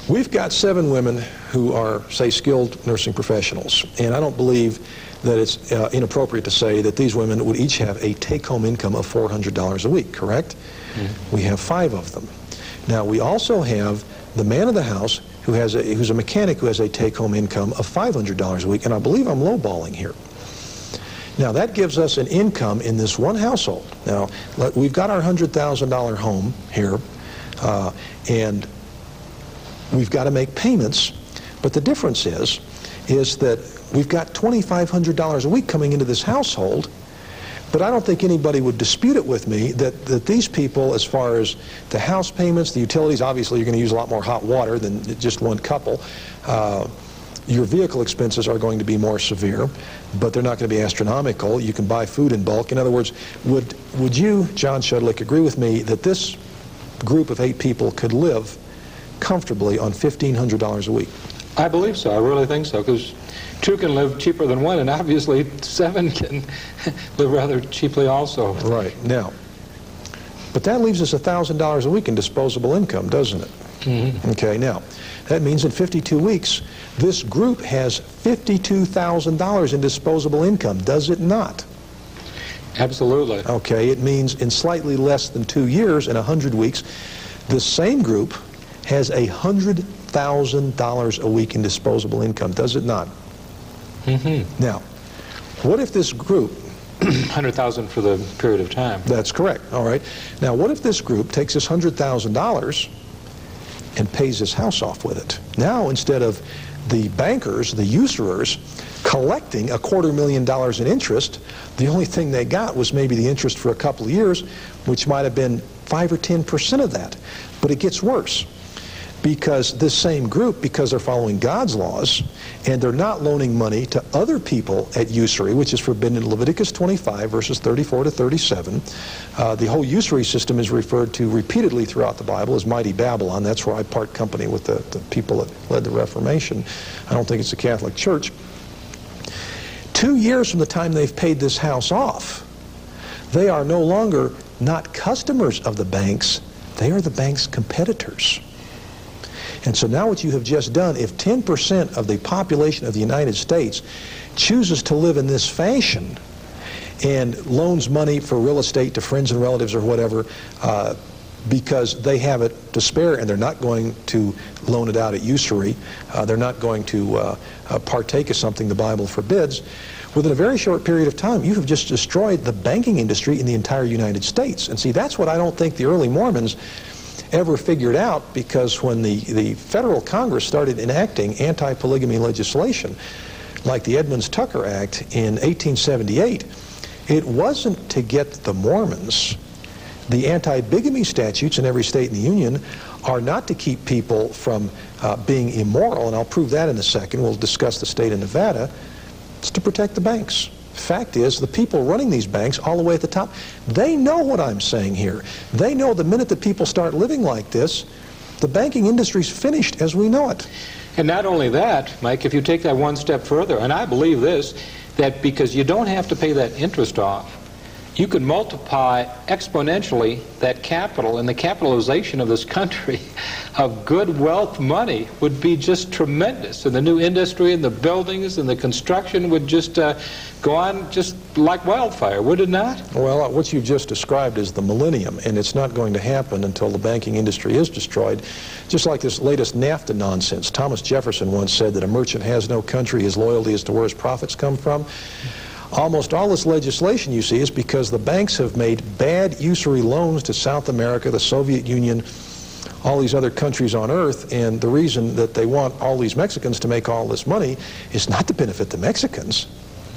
We've got 7 women who are, say, skilled nursing professionals, and I don't believe that it's inappropriate to say that these women would each have a take-home income of $400 a week, correct? Mm-hmm. We have 5 of them. Now, we also have the man of the house who's a mechanic who has a take-home income of $500 a week, and I believe I'm lowballing here. Now, that gives us an income in this one household. Now, we've got our $100,000 home here, and we've got to make payments, but the difference is that we've got $2,500 a week coming into this household, but I don't think anybody would dispute it with me that these people, as far as the house payments, the utilities, obviously you're going to use a lot more hot water than just one couple. Your vehicle expenses are going to be more severe, but they're not going to be astronomical. You can buy food in bulk. In other words, would you, John Shudlick, agree with me that this group of 8 people could live comfortably on $1,500 a week?
I believe so. I really think so, because 2 can live cheaper than 1, and obviously 7 can live rather cheaply also.
Right. Now, but that leaves us $1,000 a week in disposable income, doesn't it? Mm-hmm. Okay, now, that means in 52 weeks, this group has $52,000 in disposable income, does it not?
Absolutely.
Okay, it means in slightly less than 2 years, in 100 weeks, this same group has $100,000 a week in disposable income, does it not? Mm-hmm. Now, what if this group...
$100,000 for the period of time.
That's correct. All right. Now, what if this group takes this $100,000 and pays his house off with it? Now, instead of the bankers, the usurers, collecting $250,000 in interest, the only thing they got was maybe the interest for a couple of years, which might have been 5 or 10% of that. But it gets worse, because this same group, because they're following God's laws, and they're not loaning money to other people at usury, which is forbidden in Leviticus 25, verses 34 to 37. The whole usury system is referred to repeatedly throughout the Bible as Mighty Babylon. That's where I part company with the people that led the Reformation. I don't think it's the Catholic Church. 2 years from the time they've paid this house off, they are no longer not customers of the banks, they are the bank's competitors. And so now what you have just done, if 10% of the population of the United States chooses to live in this fashion and loans money for real estate to friends and relatives or whatever, because they have it to spare and they're not going to loan it out at usury, they're not going to partake of something the Bible forbids, within a very short period of time, you have just destroyed the banking industry in the entire United States. And see, that's what I don't think the early Mormons ever figured out, because when the federal Congress started enacting anti-polygamy legislation, like the Edmunds-Tucker Act in 1878, it wasn't to get the Mormons. The anti-bigamy statutes in every state in the Union are not to keep people from being immoral, and I'll prove that in a second. We'll discuss the state of Nevada. It's to protect the banks. Fact is, the people running these banks all the way at the top, they know what I'm saying here. They know the minute that people start living like this, the banking industry's finished as we know it.
And not only that, Mike, if you take that one step further, and I believe this, that because you don't have to pay that interest off, you can multiply exponentially that capital, and the capitalization of this country of good wealth money would be just tremendous. And the new industry and the buildings and the construction would just go on just like wildfire, would it not?
Well, what you've just described is the millennium, and it's not going to happen until the banking industry is destroyed. Just like this latest NAFTA nonsense. Thomas Jefferson once said that a merchant has no country, his loyalty is to where his profits come from. Almost all this legislation, you see, is because the banks have made bad usury loans to South America, the Soviet Union, all these other countries on earth, and the reason that they want all these Mexicans to make all this money is not to benefit the Mexicans.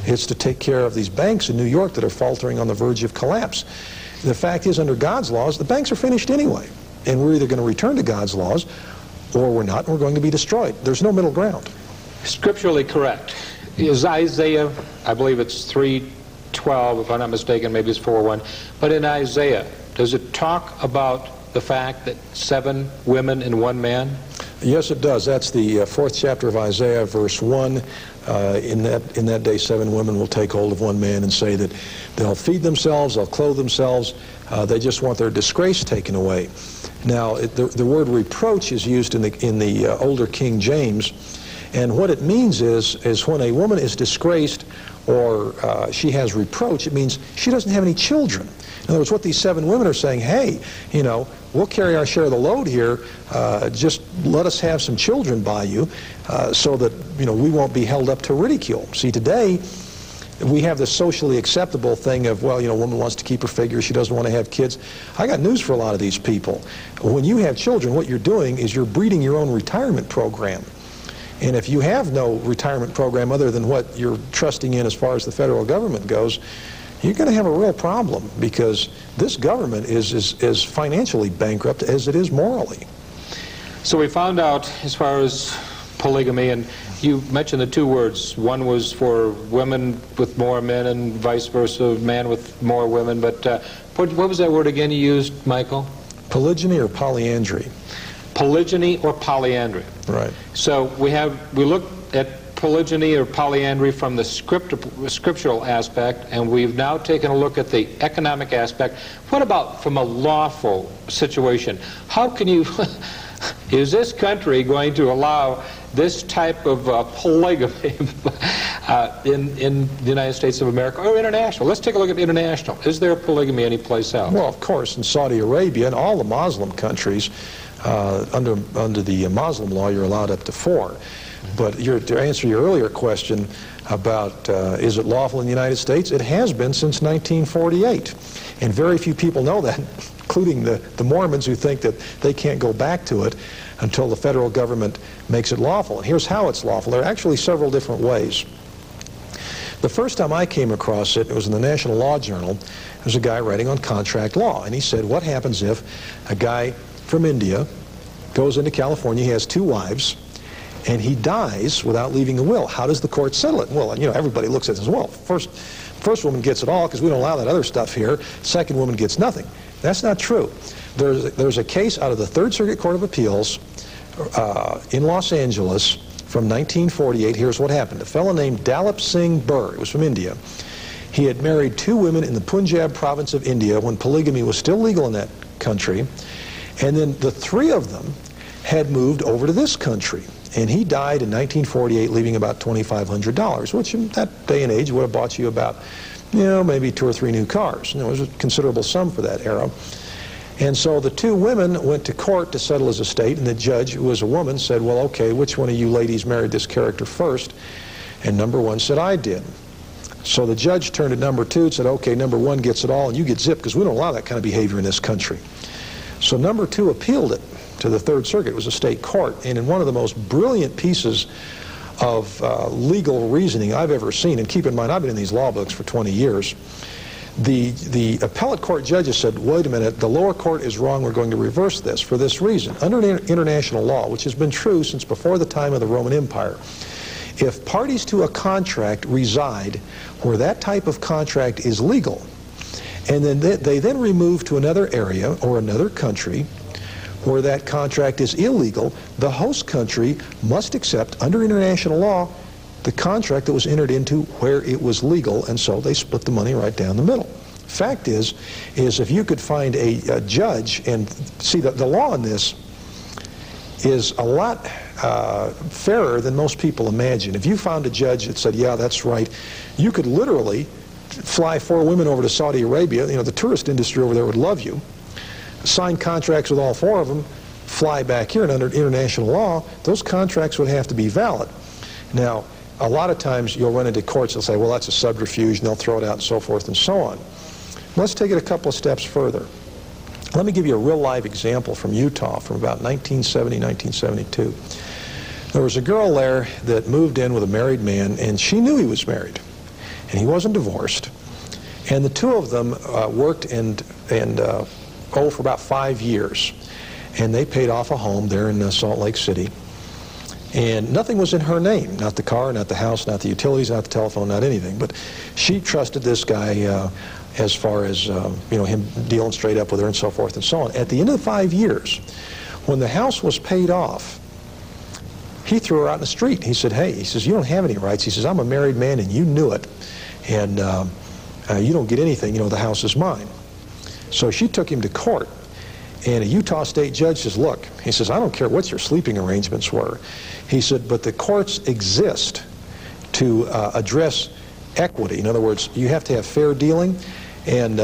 It's to take care of these banks in New York that are faltering on the verge of collapse. The fact is, under God's laws, the banks are finished anyway, and we're either going to return to God's laws or we're not, and we're going to be destroyed. There's no middle ground.
Scripturally correct. Is Isaiah, I believe it's 3:12, if I'm not mistaken, maybe it's 4:1, but in Isaiah, does it talk about the fact that 7 women and 1 man?
Yes, it does. That's the 4th chapter of Isaiah, verse 1. In that day, 7 women will take hold of one man and say that they'll feed themselves, they'll clothe themselves, they just want their disgrace taken away. Now, the word reproach is used in the older King James, and what it means is when a woman is disgraced or she has reproach, it means she doesn't have any children. In other words, what these 7 women are saying, hey, you know, we'll carry our share of the load here, just let us have some children by you so that, you know, we won't be held up to ridicule. See, today we have this socially acceptable thing of, well, you know, a woman wants to keep her figure, she doesn't want to have kids. I got news for a lot of these people. When you have children, what you're doing is you're breeding your own retirement program. And if you have no retirement program other than what you're trusting in as far as the federal government goes, you're going to have a real problem, because this government is as financially bankrupt as it is morally.
So we found out as far as polygamy, and you mentioned the 2 words. One was for women with more men and vice versa, man with more women. But what was that word again you used, Michael?
Polygyny or polyandry?
Polygyny or polyandry.
Right.
So we looked at polygyny or polyandry from the scriptural aspect, and we've now taken a look at the economic aspect. What about from a lawful situation? How can you, is this country going to allow this type of polygamy in the United States of America or international? Let's take a look at international. Is there polygamy anyplace else?
Well, of course, in Saudi Arabia and all the Muslim countries, under the Muslim law, you're allowed up to 4. But to answer your earlier question about is it lawful in the United States, it has been since 1948. And very few people know that, including the Mormons, who think that they can't go back to it until the federal government makes it lawful. And here's how it's lawful. There are actually several different ways. The first time I came across it, it was in the National Law Journal. There was a guy writing on contract law, and he said, what happens if a guy from India goes into California, he has 2 wives, and he dies without leaving a will? How does the court settle it? Well, you know, everybody looks at it and says, well, first woman gets it all because we don't allow that other stuff here. Second woman gets nothing. That's not true. There's a case out of the 3rd Circuit Court of Appeals in Los Angeles from 1948. Here's what happened. A fellow named Dalip Singh Burr, he was from India. He had married 2 women in the Punjab province of India when polygamy was still legal in that country. And then the 3 of them had moved over to this country. And he died in 1948, leaving about $2,500, which in that day and age would have bought you about, you know, maybe 2 or 3 new cars. And it was a considerable sum for that era. And so the 2 women went to court to settle his estate, and the judge, who was a woman, said, well, okay, which one of you ladies married this character first? And number 1 said, I did. So the judge turned to number 2 and said, okay, number 1 gets it all, and you get zipped, because we don't allow that kind of behavior in this country. So number 2 appealed it to the 3rd Circuit. It was a state court, and in one of the most brilliant pieces of legal reasoning I've ever seen, and keep in mind, I've been in these law books for 20 years, the appellate court judges said, wait a minute, the lower court is wrong, we're going to reverse this for this reason. Under international law, which has been true since before the time of the Roman Empire, if parties to a contract reside where that type of contract is legal, and then they then remove to another area or another country where that contract is illegal, the host country must accept, under international law, the contract that was entered into where it was legal, and so they split the money right down the middle. Fact is if you could find a judge, and see, the law in this is a lot fairer than most people imagine. If you found a judge that said, yeah, that's right, you could literally fly 4 women over to Saudi Arabia, you know, the tourist industry over there would love you, sign contracts with all 4 of them, fly back here, and under international law, those contracts would have to be valid. Now, a lot of times you'll run into courts that'll say, well, that's a subterfuge, and they'll throw it out and so forth and so on. Let's take it a couple of steps further. Let me give you a real live example from Utah from about 1970, 1972. There was a girl there that moved in with a married man, and she knew he was married, and he wasn't divorced. And the 2 of them worked for about 5 years, and they paid off a home there in Salt Lake City. And nothing was in her name, not the car, not the house, not the utilities, not the telephone, not anything. But she trusted this guy as far as you know, him dealing straight up with her and so forth and so on. At the end of the 5 years, when the house was paid off, he threw her out in the street. He said, hey, he says, you don't have any rights. He says, I'm a married man and you knew it. And you don't get anything. You know, the house is mine. So she took him to court. And a Utah state judge says, look, he says, I don't care what your sleeping arrangements were. He said, but the courts exist to address equity. In other words, you have to have fair dealing. And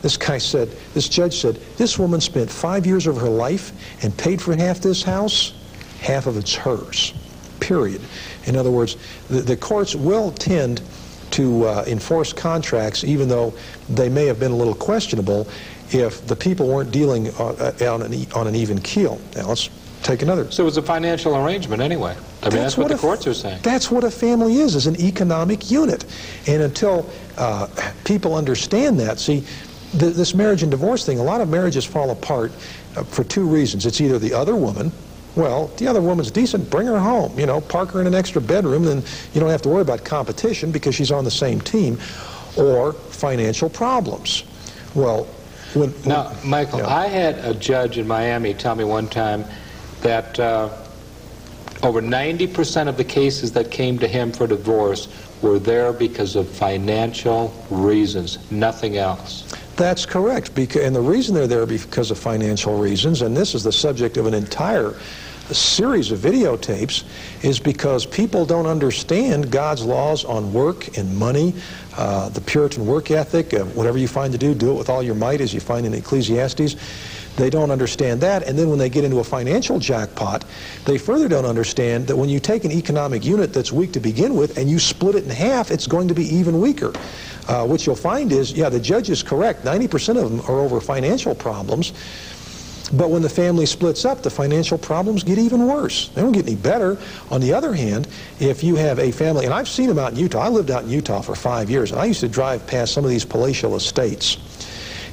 this judge said, this woman spent 5 years of her life and paid for half this house. Half of it's hers, period. In other words, the courts will tend to enforce contracts, even though they may have been a little questionable, if the people weren't dealing on an even keel. Now let's take another.
So it was a financial arrangement anyway. I mean, that's what the courts are saying.
That's what a family is an economic unit. And until people understand that, see, this marriage and divorce thing, a lot of marriages fall apart for two reasons. It's either the other woman, well, the other woman's decent, bring her home, you know, park her in an extra bedroom, then you don't have to worry about competition because she's on the same team, or financial problems. Well,
now, Michael,
yeah.
I had a judge in Miami tell me one time that over 90% of the cases that came to him for divorce were there because of financial reasons, nothing else.
That's correct, and the reason they're there because of financial reasons, and this is the subject of an entire series of videotapes, is because people don't understand God's laws on work and money, the Puritan work ethic, whatever you find to do it with all your might, as you find in Ecclesiastes. They don't understand that, and then when they get into a financial jackpot, they further don't understand that when you take an economic unit that's weak to begin with and you split it in half, it's going to be even weaker. What you'll find is, yeah, the judge is correct, 90% of them are over financial problems, but when the family splits up, the financial problems get even worse. They don't get any better. On the other hand, if you have a family, and I've seen them out in Utah. I lived out in Utah for 5 years, and I used to drive past some of these palatial estates.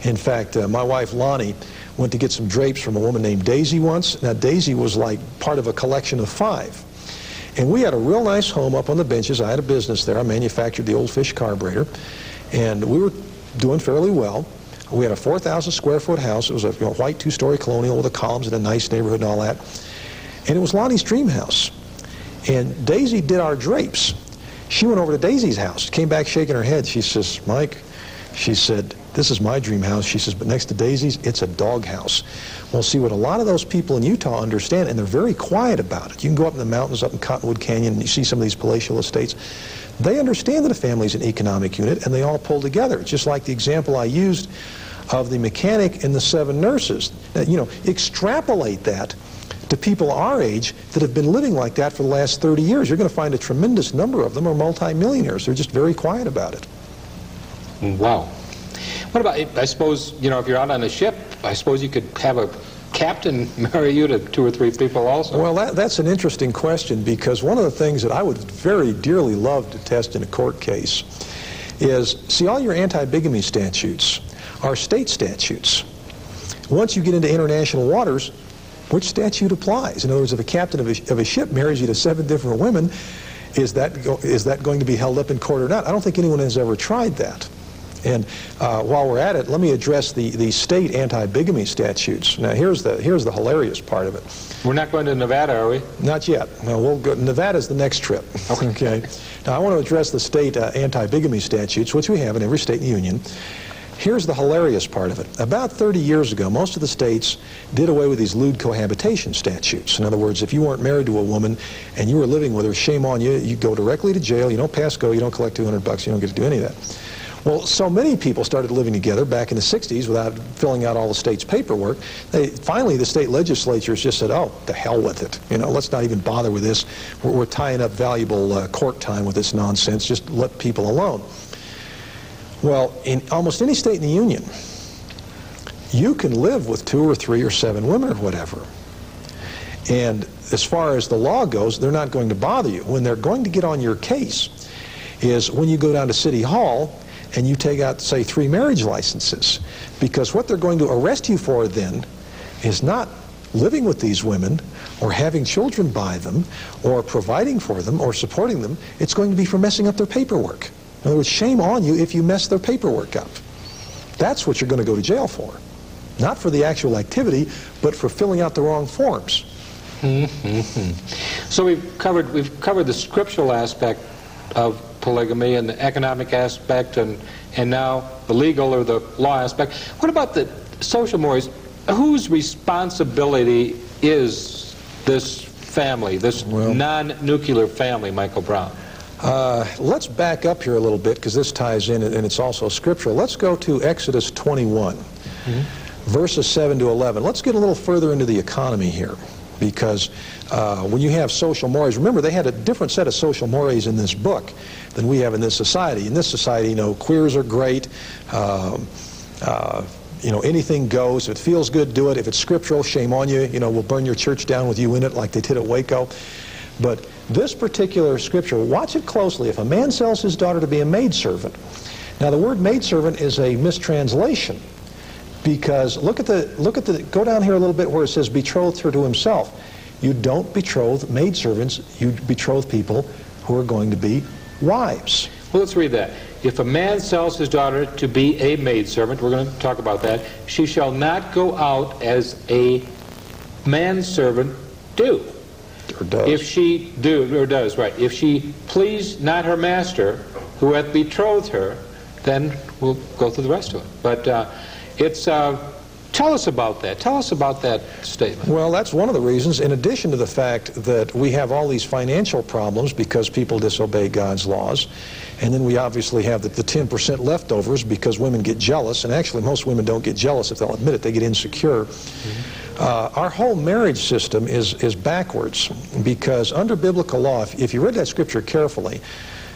In fact, my wife Lonnie went to get some drapes from a woman named Daisy once. Now, Daisy was like part of a collection of 5. And we had a real nice home up on the benches. I had a business there. I manufactured the old fish carburetor. And we were doing fairly well. We had a 4,000 square foot house. It was a white 2-story colonial with the columns in a nice neighborhood and all that. And it was Lonnie's dream house. And Daisy did our drapes. She went over to Daisy's house, came back shaking her head. She says, Mike, she said, this is my dream house. She says, but next to Daisy's, it's a dog house. Well, see, what a lot of those people in Utah understand, and they're very quiet about it. You can go up in the mountains, up in Cottonwood Canyon, and you see some of these palatial estates. They understand that a family's an economic unit, and they all pull together. It's just like the example I used of the mechanic and the 7 nurses. You know, extrapolate that to people our age that have been living like that for the last 30 years. You're going to find a tremendous number of them are multimillionaires. They're just very quiet about it.
Wow. What about, I suppose, you know, if you're out on a ship, I suppose you could have a captain marry you to 2 or 3 people also?
Well, that's an interesting question, because one of the things that I would very dearly love to test in a court case is, see, all your anti-bigamy statutes are state statutes. Once you get into international waters, which statute applies? In other words, if a captain of a ship marries you to 7 different women, is that going to be held up in court or not? I don't think anyone has ever tried that. And while we're at it, let me address the state anti-bigamy statutes. Now, here's the hilarious part of it.
We're not going to Nevada, are we?
Not yet. No, we'll go. Nevada's the next trip. Okay. Now, I want to address the state anti-bigamy statutes, which we have in every state in the union. Here's the hilarious part of it. About 30 years ago, most of the states did away with these lewd cohabitation statutes. In other words, if you weren't married to a woman and you were living with her, shame on you. You go directly to jail. You don't pass go. You don't collect $200. You don't get to do any of that. Well, so many people started living together back in the 60s without filling out all the state's paperwork. Finally, the state legislatures just said, oh, the hell with it. You know, let's not even bother with this. We're tying up valuable court time with this nonsense. Just let people alone. Well, in almost any state in the union, you can live with 2 or 3 or 7 women or whatever. And as far as the law goes, they're not going to bother you. When they're going to get on your case is when you go down to City Hall and you take out, say, 3 marriage licenses. Because what they're going to arrest you for then is not living with these women or having children by them or providing for them or supporting them. It's going to be for messing up their paperwork. In other words, shame on you if you mess their paperwork up. That's what you're going to go to jail for. Not for the actual activity, but for filling out the wrong forms.
So we've covered the scriptural aspect of polygamy and the economic aspect, and now the legal or the law aspect. What about the social mores? Whose responsibility is this family, this non-nuclear family, Michael Brown?
Let's back up here a little bit, because this ties in and it's also scriptural. Let's go to Exodus 21, verses 7 to 11. Let's get a little further into the economy here, because when you have social mores, remember they had a different set of social mores in this book than we have in this society. In this society, you know, queers are great. You know, anything goes. If it feels good, do it. If it's scriptural, shame on you. You know, we'll burn your church down with you in it, like they did at Waco. But this particular scripture, watch it closely. If a man sells his daughter to be a maidservant, now the word maidservant is a mistranslation, because look at the go down here a little bit where it says betrothed her to himself. You don't betroth maidservants. You betroth people who are going to be wives.
Well, let's read that. If a man sells his daughter to be a maidservant, we're going to talk about that, she shall not go out as a manservant do.
Or does.
If she do, or does, right. If she please not her master, who hath betrothed her, then we'll go through the rest of it. But it's, tell us about that. Tell us about that statement.
Well, that's one of the reasons, in addition to the fact that we have all these financial problems because people disobey God's laws. And then we obviously have the 10% leftovers because women get jealous, and actually most women don't get jealous if they'll admit it, they get insecure. Our whole marriage system is backwards, because under biblical law, if you read that scripture carefully,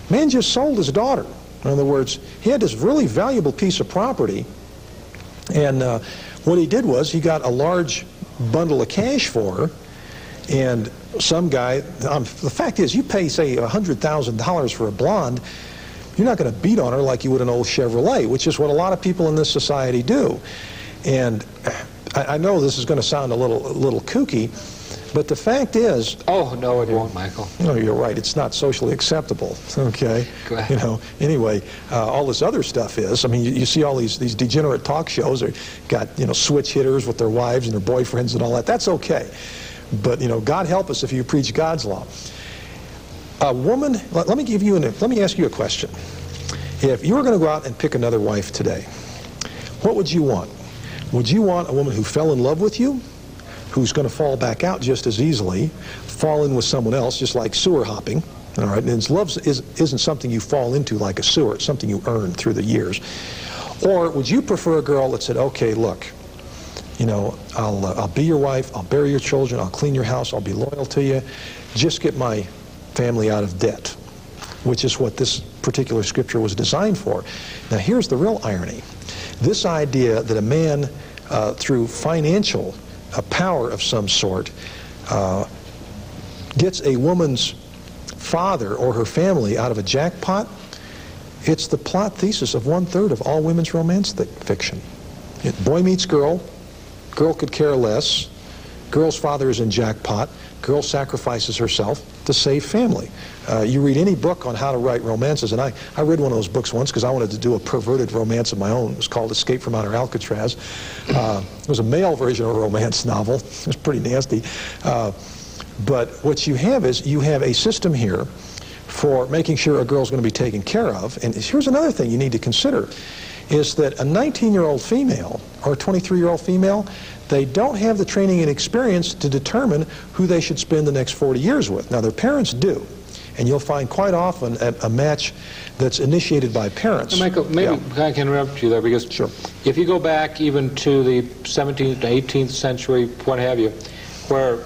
man just sold his daughter. In other words, he had this really valuable piece of property, and what he did was he got a large bundle of cash for her, and some guy, the fact is, you pay, say, $100,000 for a blonde, you're not going to beat on her like you would an old Chevrolet, which is what a lot of people in this society do. And I know this is going to sound a little kooky, but the fact is...
Oh, no, it won't, Michael.
No, you're right. It's not socially acceptable, okay?
Go ahead.
You know, anyway, all this other stuff is. I mean, you see all these degenerate talk shows. They've got, you know, switch hitters with their wives and their boyfriends and all that. That's okay. But, you know, God help us if you preach God's law. A woman, let me ask you a question. If you were going to go out and pick another wife today, what would you want? Would you want a woman who fell in love with you, who's going to fall back out just as easily, fall in with someone else, just like sewer hopping, all right? And love isn't something you fall into like a sewer. It's something you earn through the years. Or would you prefer a girl that said, okay, look, you know, I'll be your wife, I'll bear your children, I'll clean your house, I'll be loyal to you, just get my family out of debt, which is what this particular scripture was designed for. Now here's the real irony. This idea that a man, through financial power of some sort, gets a woman's father or her family out of a jackpot, it's the plot thesis of 1/3 of all women's romance fiction. Boy meets girl, girl could care less, girl's father is in jackpot, girl sacrifices herself to save family. You read any book on how to write romances, and I read one of those books once because I wanted to do a perverted romance of my own. It was called Escape from Outer Alcatraz. It was a male version of a romance novel. It was pretty nasty. But what you have is you have a system here for making sure a girl's going to be taken care of. And here's another thing you need to consider, is that a 19-year-old female or a 23-year-old female, they don't have the training and experience to determine who they should spend the next 40 years with. Now, their parents do. And you'll find quite often a match that's initiated by parents.
Now, Michael, maybe I can interrupt you there, because
sure.
If you go back even to the 17th to 18th century, what have you, where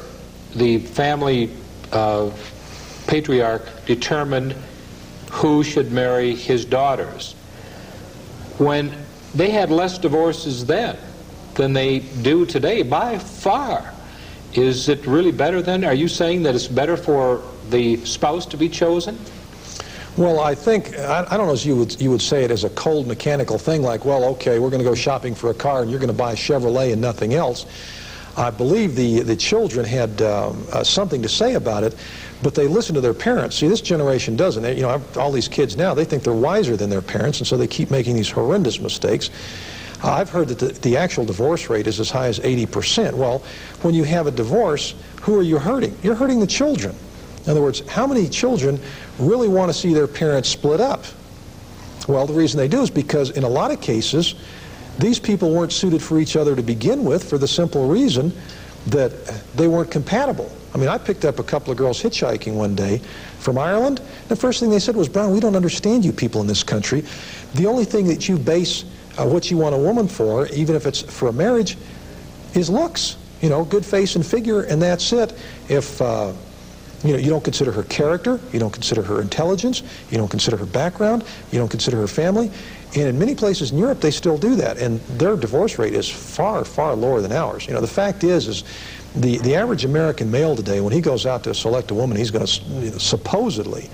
the family patriarch determined who should marry his daughters, when they had less divorces then than they do today, by far. Is it really better then? Are you saying that it's better for the spouse to be chosen?
Well, I think, I don't know as you would say it as a cold mechanical thing, like, well, okay, we're going to go shopping for a car and you're going to buy a Chevrolet and nothing else. I believe the children had something to say about it, but they listened to their parents. See, this generation doesn't. You know, all these kids now, they think they're wiser than their parents, and so they keep making these horrendous mistakes. I've heard that the actual divorce rate is as high as 80%. Well, when you have a divorce, who are you hurting? You're hurting the children. In other words, how many children really want to see their parents split up? Well, the reason they do is because in a lot of cases, these people weren't suited for each other to begin with, for the simple reason that they weren't compatible. I mean, I picked up a couple of girls hitchhiking one day from Ireland. The first thing they said was, "Brown, we don't understand you people in this country. The only thing that you base what you want a woman for, even if it's for a marriage, is looks. You know, good face and figure, and that's it. If you don't consider her character, you don't consider her intelligence, you don't consider her background, you don't consider her family." And in many places in Europe, they still do that, and their divorce rate is far, far lower than ours. You know, the fact is the average American male today, when he goes out to select a woman he's going to supposedly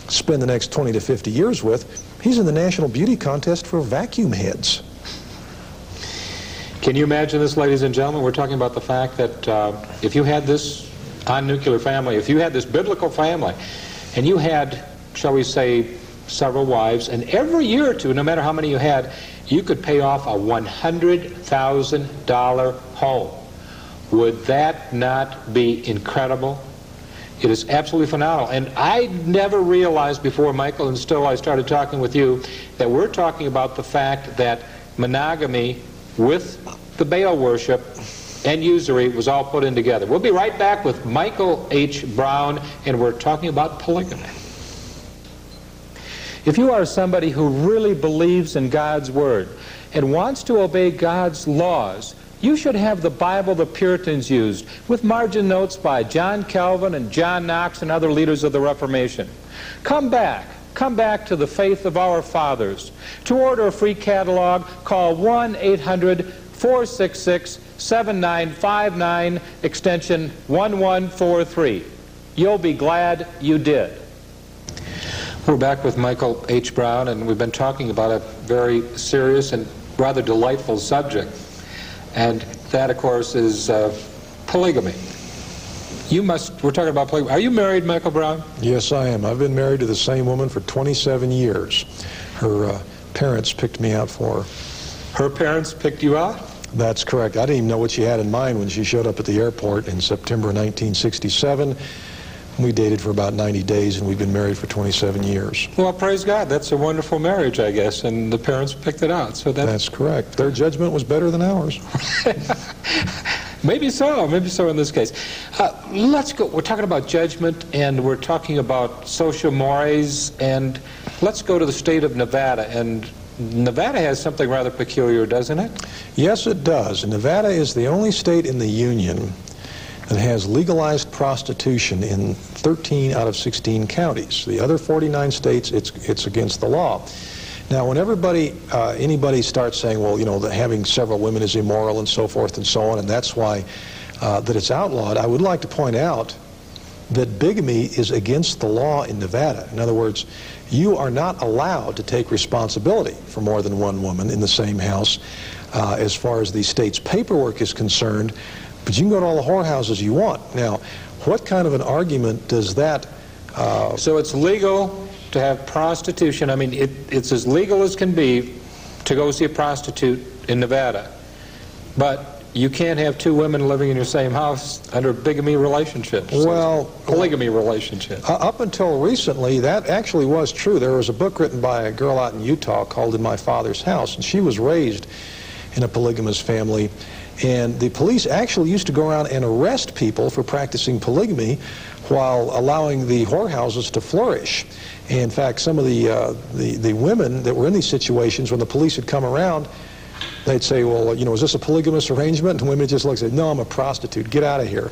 spend the next 20 to 50 years with, he's in the national beauty contest for vacuum heads.
Can you imagine this, ladies and gentlemen? We're talking about the fact that if you had this nuclear family, if you had this biblical family, and you had, shall we say, several wives, and every year or two, no matter how many you had, you could pay off a $100,000 home. Would that not be incredible? It is absolutely phenomenal. And I never realized before, Michael, until I started talking with you, that we're talking about the fact that monogamy with the Baal worship and usury was all put in together. We'll be right back with Michael H. Brown, and we're talking about polygamy. If you are somebody who really believes in God's Word and wants to obey God's laws, you should have the Bible the Puritans used, with margin notes by John Calvin and John Knox and other leaders of the Reformation. Come back to the faith of our fathers. To order a free catalog, call 1-800-466-7959, extension 1143. You'll be glad you did. We're back with Michael H. Brown, and we've been talking about a very serious and rather delightful subject. And that, of course, is polygamy. We're talking about polygamy. Are you married, Michael Brown?
Yes, I am. I've been married to the same woman for 27 years. Her parents picked me out for her.
Her parents picked you out?
That's correct. I didn't even know what she had in mind when she showed up at the airport in September 1967. We dated for about 90 days, and we've been married for 27 years.
Well, praise God. That's a wonderful marriage, I guess, and the parents picked it out. So
that's correct. Their judgment was better than ours.
Maybe so in this case. Let's go. We're talking about judgment, and we're talking about social mores, and let's go to the state of Nevada. And Nevada has something rather peculiar, doesn't it?
Yes, it does. Nevada is the only state in the Union that has legalized prostitution in 13 out of 16 counties. The other 49 states, it's against the law. Now, when anybody starts saying, well, you know, that having several women is immoral and so forth and so on, and that's why that it's outlawed, I would like to point out that bigamy is against the law in Nevada. In other words, you are not allowed to take responsibility for more than one woman in the same house as far as the state's paperwork is concerned. But you can go to all the whorehouses you want. Now, what kind of an argument does that...
So it's legal to have prostitution. I mean, it's as legal as can be to go see a prostitute in Nevada. But you can't have two women living in your same house under bigamy relationships.
Well,
polygamy relationships.
Up until recently, that actually was true. There was a book written by a girl out in Utah called In My Father's House, and she was raised in a polygamous family. And the police actually used to go around and arrest people for practicing polygamy while allowing the whorehouses to flourish. And in fact, some of the women that were in these situations, when the police had come around, they'd say, well, you know, is this a polygamous arrangement? And women just look and say, no, I'm a prostitute. Get out of here.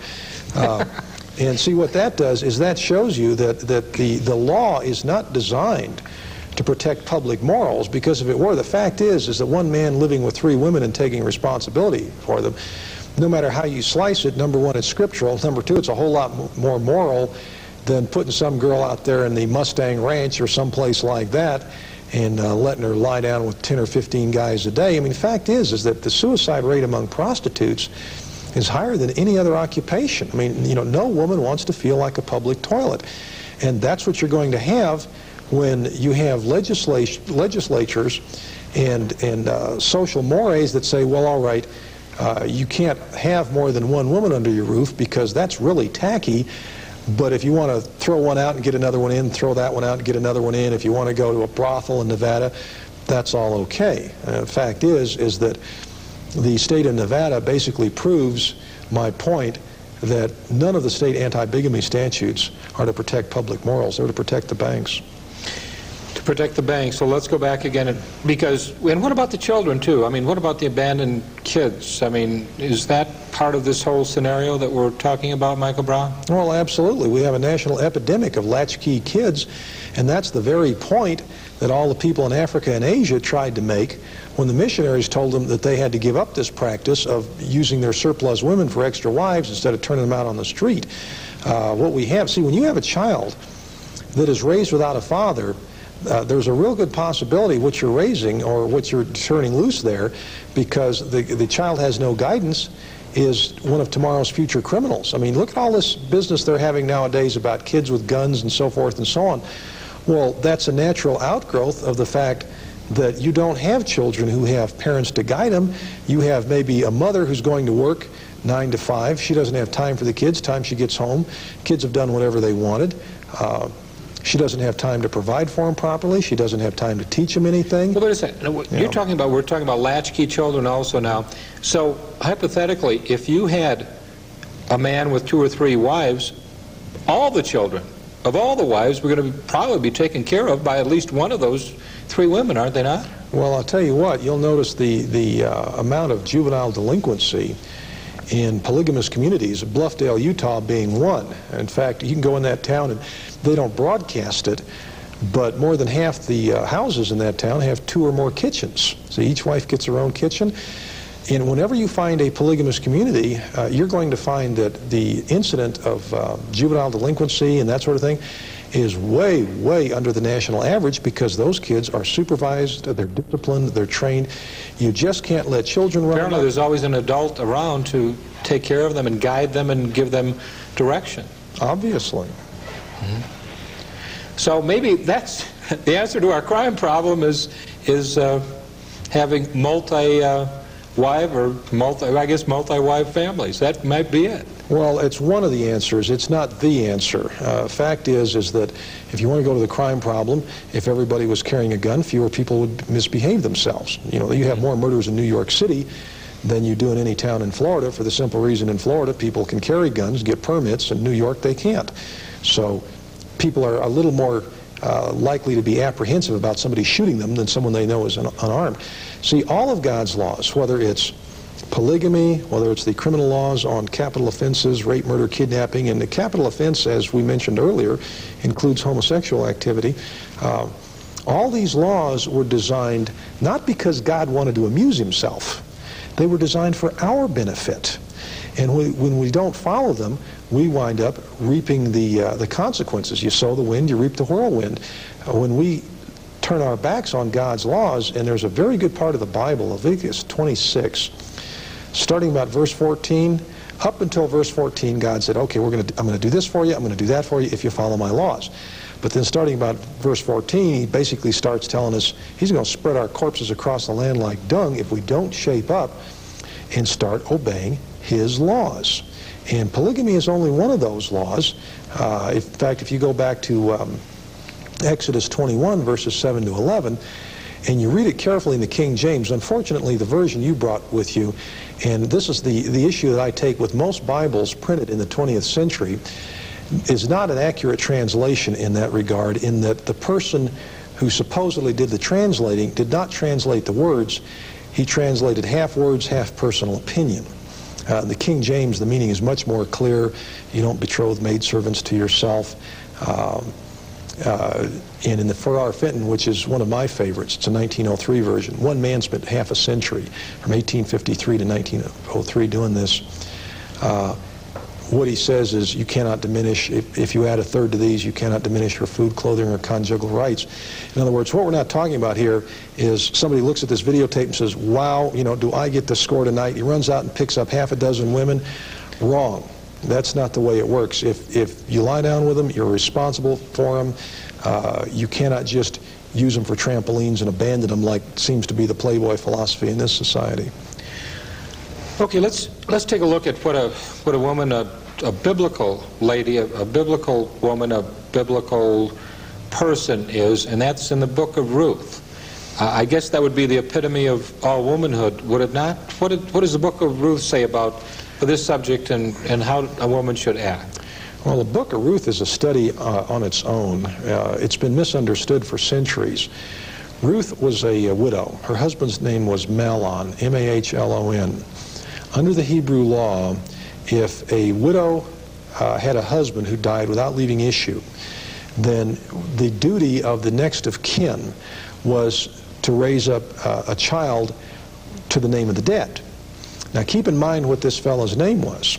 And see, what that does is that shows you that the law is not designed to protect public morals, because if it were, the fact is that one man living with three women and taking responsibility for them, no matter how you slice it, number one, it's scriptural. Number two, it's a whole lot more moral than putting some girl out there in the Mustang Ranch or someplace like that and letting her lie down with 10 or 15 guys a day. I mean, the fact is that the suicide rate among prostitutes is higher than any other occupation. I mean, you know, no woman wants to feel like a public toilet. And that's what you're going to have when you have legislatures and social mores that say, well, all right, you can't have more than one woman under your roof because that's really tacky. But if you want to throw one out and get another one in, throw that one out and get another one in. If you want to go to a brothel in Nevada, that's all okay. The fact is that the state of Nevada basically proves my point that none of the state anti-bigamy statutes are to protect public morals. They're to protect the banks.
To protect the banks. So let's go back again, and what about the children too? I mean, what about the abandoned kids? I mean, is that part of this whole scenario that we're talking about, Michael Brown?
Well, absolutely. We have a national epidemic of latchkey kids, and that's the very point that all the people in Africa and Asia tried to make when the missionaries told them that they had to give up this practice of using their surplus women for extra wives instead of turning them out on the street. What we have, see, when you have a child that is raised without a father, there's a real good possibility what you're raising or what you're turning loose there, because the child has no guidance, is one of tomorrow's future criminals. I mean, look at all this business they're having nowadays about kids with guns and so forth and so on. Well, that's a natural outgrowth of the fact that you don't have children who have parents to guide them. You have maybe a mother who's going to work 9 to 5. She doesn't have time for the kids. Time she gets home, kids have done whatever they wanted. She doesn't have time to provide for them properly. She doesn't have time to teach them anything.
Well, wait a second. We're talking about latchkey children also now. So hypothetically, if you had a man with 2 or 3 wives, all the children of all the wives were going to probably be taken care of by at least one of those 3 women, aren't they not?
Well, I'll tell you what, you'll notice the amount of juvenile delinquency in polygamous communities, Bluffdale, Utah being one. In fact, you can go in that town and they don't broadcast it, but more than half the houses in that town have 2 or more kitchens. So each wife gets her own kitchen. And whenever you find a polygamous community, you're going to find that the incident of juvenile delinquency and that sort of thing is way, way under the national average, because those kids are supervised, they're disciplined, they're trained. You just can't let children run.
Apparently there's always an adult around to take care of them and guide them and give them direction.
Obviously.
Mm-hmm. So maybe that's the answer to our crime problem is having multi-wife or multi-wife families. That might be it.
Well, it's one of the answers. It's not the answer. Fact is that if you want to go to the crime problem, if everybody was carrying a gun, fewer people would misbehave themselves. You know, you have more murders in New York City than you do in any town in Florida, for the simple reason in Florida people can carry guns, get permits. In New York they can't. So people are a little more likely to be apprehensive about somebody shooting them than someone they know is unarmed. See, all of God's laws, whether it's polygamy, whether it's the criminal laws on capital offenses, rape, murder, kidnapping, and the capital offense, as we mentioned earlier, includes homosexual activity. All these laws were designed not because God wanted to amuse himself. They were designed for our benefit. And when we don't follow them, we wind up reaping the consequences. You sow the wind, you reap the whirlwind. When we turn our backs on God's laws, and there's a very good part of the Bible, Leviticus 26, starting about verse 14, up until verse 14, God said, okay, I'm going to do this for you, I'm going to do that for you if you follow my laws. But then starting about verse 14, he basically starts telling us he's going to spread our corpses across the land like dung if we don't shape up and start obeying his laws. And polygamy is only one of those laws. In fact, if you go back to Exodus 21, verses 7 to 11, and you read it carefully in the King James, unfortunately the version you brought with you, and this is the issue that I take with most Bibles printed in the 20th century, is not an accurate translation in that regard, in that the person who supposedly did the translating did not translate the words. He translated half words, half personal opinion. In the King James, the meaning is much more clear. You don't betroth maidservants to yourself. And in the Farrar Fenton, which is one of my favorites, it's a 1903 version. One man spent half a century, from 1853 to 1903, doing this. What he says is you cannot diminish, if you add a third to these, you cannot diminish your food, clothing, or conjugal rights. In other words, what we're not talking about here is somebody looks at this videotape and says, wow, you know, do I get the score tonight? He runs out and picks up half a dozen women. Wrong. That's not the way it works. If you lie down with them, you're responsible for them. You cannot just use them for trampolines and abandon them like seems to be the Playboy philosophy in this society.
Okay, let's take a look at what a woman, a biblical lady, a biblical woman, a biblical person is, and that's in the book of Ruth. I guess that would be the epitome of all womanhood, would it not? What does the book of Ruth say about this subject and how a woman should act?
Well, the book of Ruth is a study on its own. It's been misunderstood for centuries. Ruth was a widow. Her husband's name was Mahlon, M-A-H-L-O-N. Under the Hebrew law, if a widow had a husband who died without leaving issue, then the duty of the next of kin was to raise up a child to the name of the dead. Now keep in mind what this fellow's name was.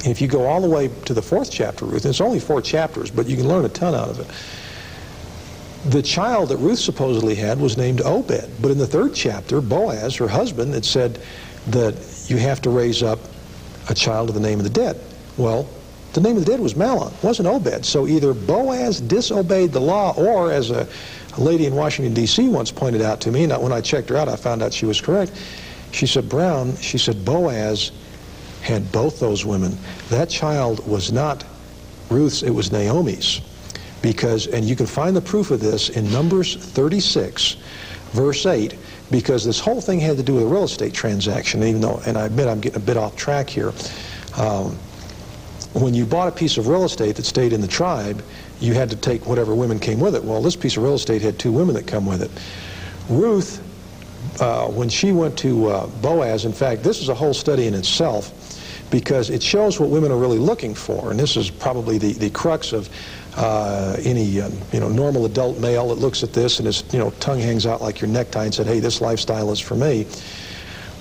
If you go all the way to the 4th chapter of Ruth, and it's only 4 chapters, but you can learn a ton out of it. The child that Ruth supposedly had was named Obed, but in the 3rd chapter, Boaz, her husband, had said that you have to raise up a child to the name of the dead. Well, the name of the dead was Mahlon, it wasn't Obed. So either Boaz disobeyed the law, or as a lady in Washington, D.C. once pointed out to me, and when I checked her out, I found out she was correct. She said, Brown, she said, Boaz had both those women. That child was not Ruth's, it was Naomi's. Because, and you can find the proof of this in Numbers 36, verse 8, because this whole thing had to do with a real estate transaction, even though, and I admit I'm getting a bit off track here. When you bought a piece of real estate that stayed in the tribe, you had to take whatever women came with it. Well, this piece of real estate had 2 women that come with it. Ruth, when she went to Boaz, in fact, this is a whole study in itself, because it shows what women are really looking for, and this is probably the crux of any normal adult male that looks at this and his tongue hangs out like your necktie and said, hey, this lifestyle is for me.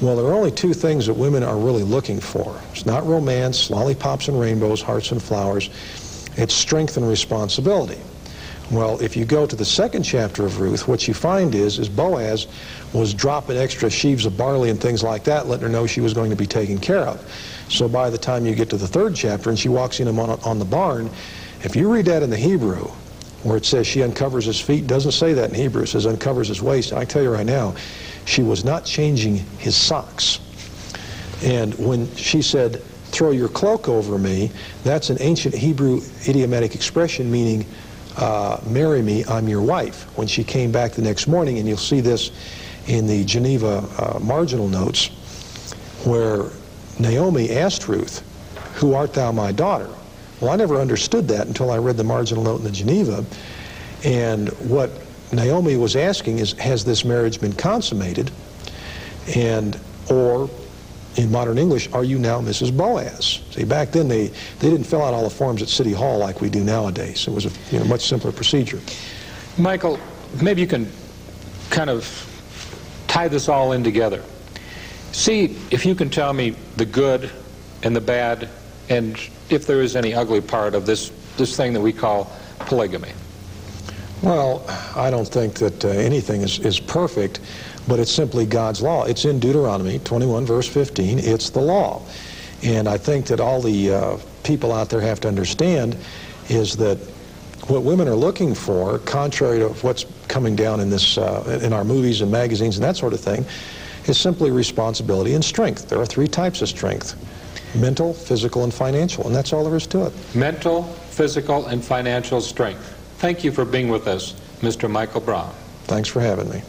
Well, there are only 2 things that women are really looking for. It's not romance, lollipops and rainbows, hearts and flowers. It's strength and responsibility. Well, if you go to the 2nd chapter of Ruth, what you find is Boaz was dropping extra sheaves of barley and things like that, letting her know she was going to be taken care of. So by the time you get to the 3rd chapter and she walks in on the barn, if you read that in the Hebrew, where it says she uncovers his feet, doesn't say that in Hebrew, it says uncovers his waist. I tell you right now, she was not changing his socks. And when she said, throw your cloak over me, that's an ancient Hebrew idiomatic expression meaning, marry me, I'm your wife. When she came back the next morning, and you'll see this in the Geneva marginal notes, where Naomi asked Ruth, who art thou, my daughter? Well, I never understood that until I read the marginal note in the Geneva. And what Naomi was asking is, has this marriage been consummated? And, or, in modern English, are you now Mrs. Boaz? See, back then they didn't fill out all the forms at City Hall like we do nowadays. It was a much simpler procedure.
Michael, maybe you can kind of tie this all in together. See if you can tell me the good and the bad, and if there is any ugly part of this thing that we call polygamy.
Well, I don't think that anything is perfect, but it's simply God's law. It's in Deuteronomy 21, verse 15. It's the law. And I think that all the people out there have to understand is that what women are looking for, contrary to what's coming down in this in our movies and magazines and that sort of thing, is simply responsibility and strength. There are 3 types of strength: mental, physical, and financial, and that's all there is to it.
Mental, physical, and financial strength. Thank you for being with us, Mr. Michael Brown.
Thanks for having me.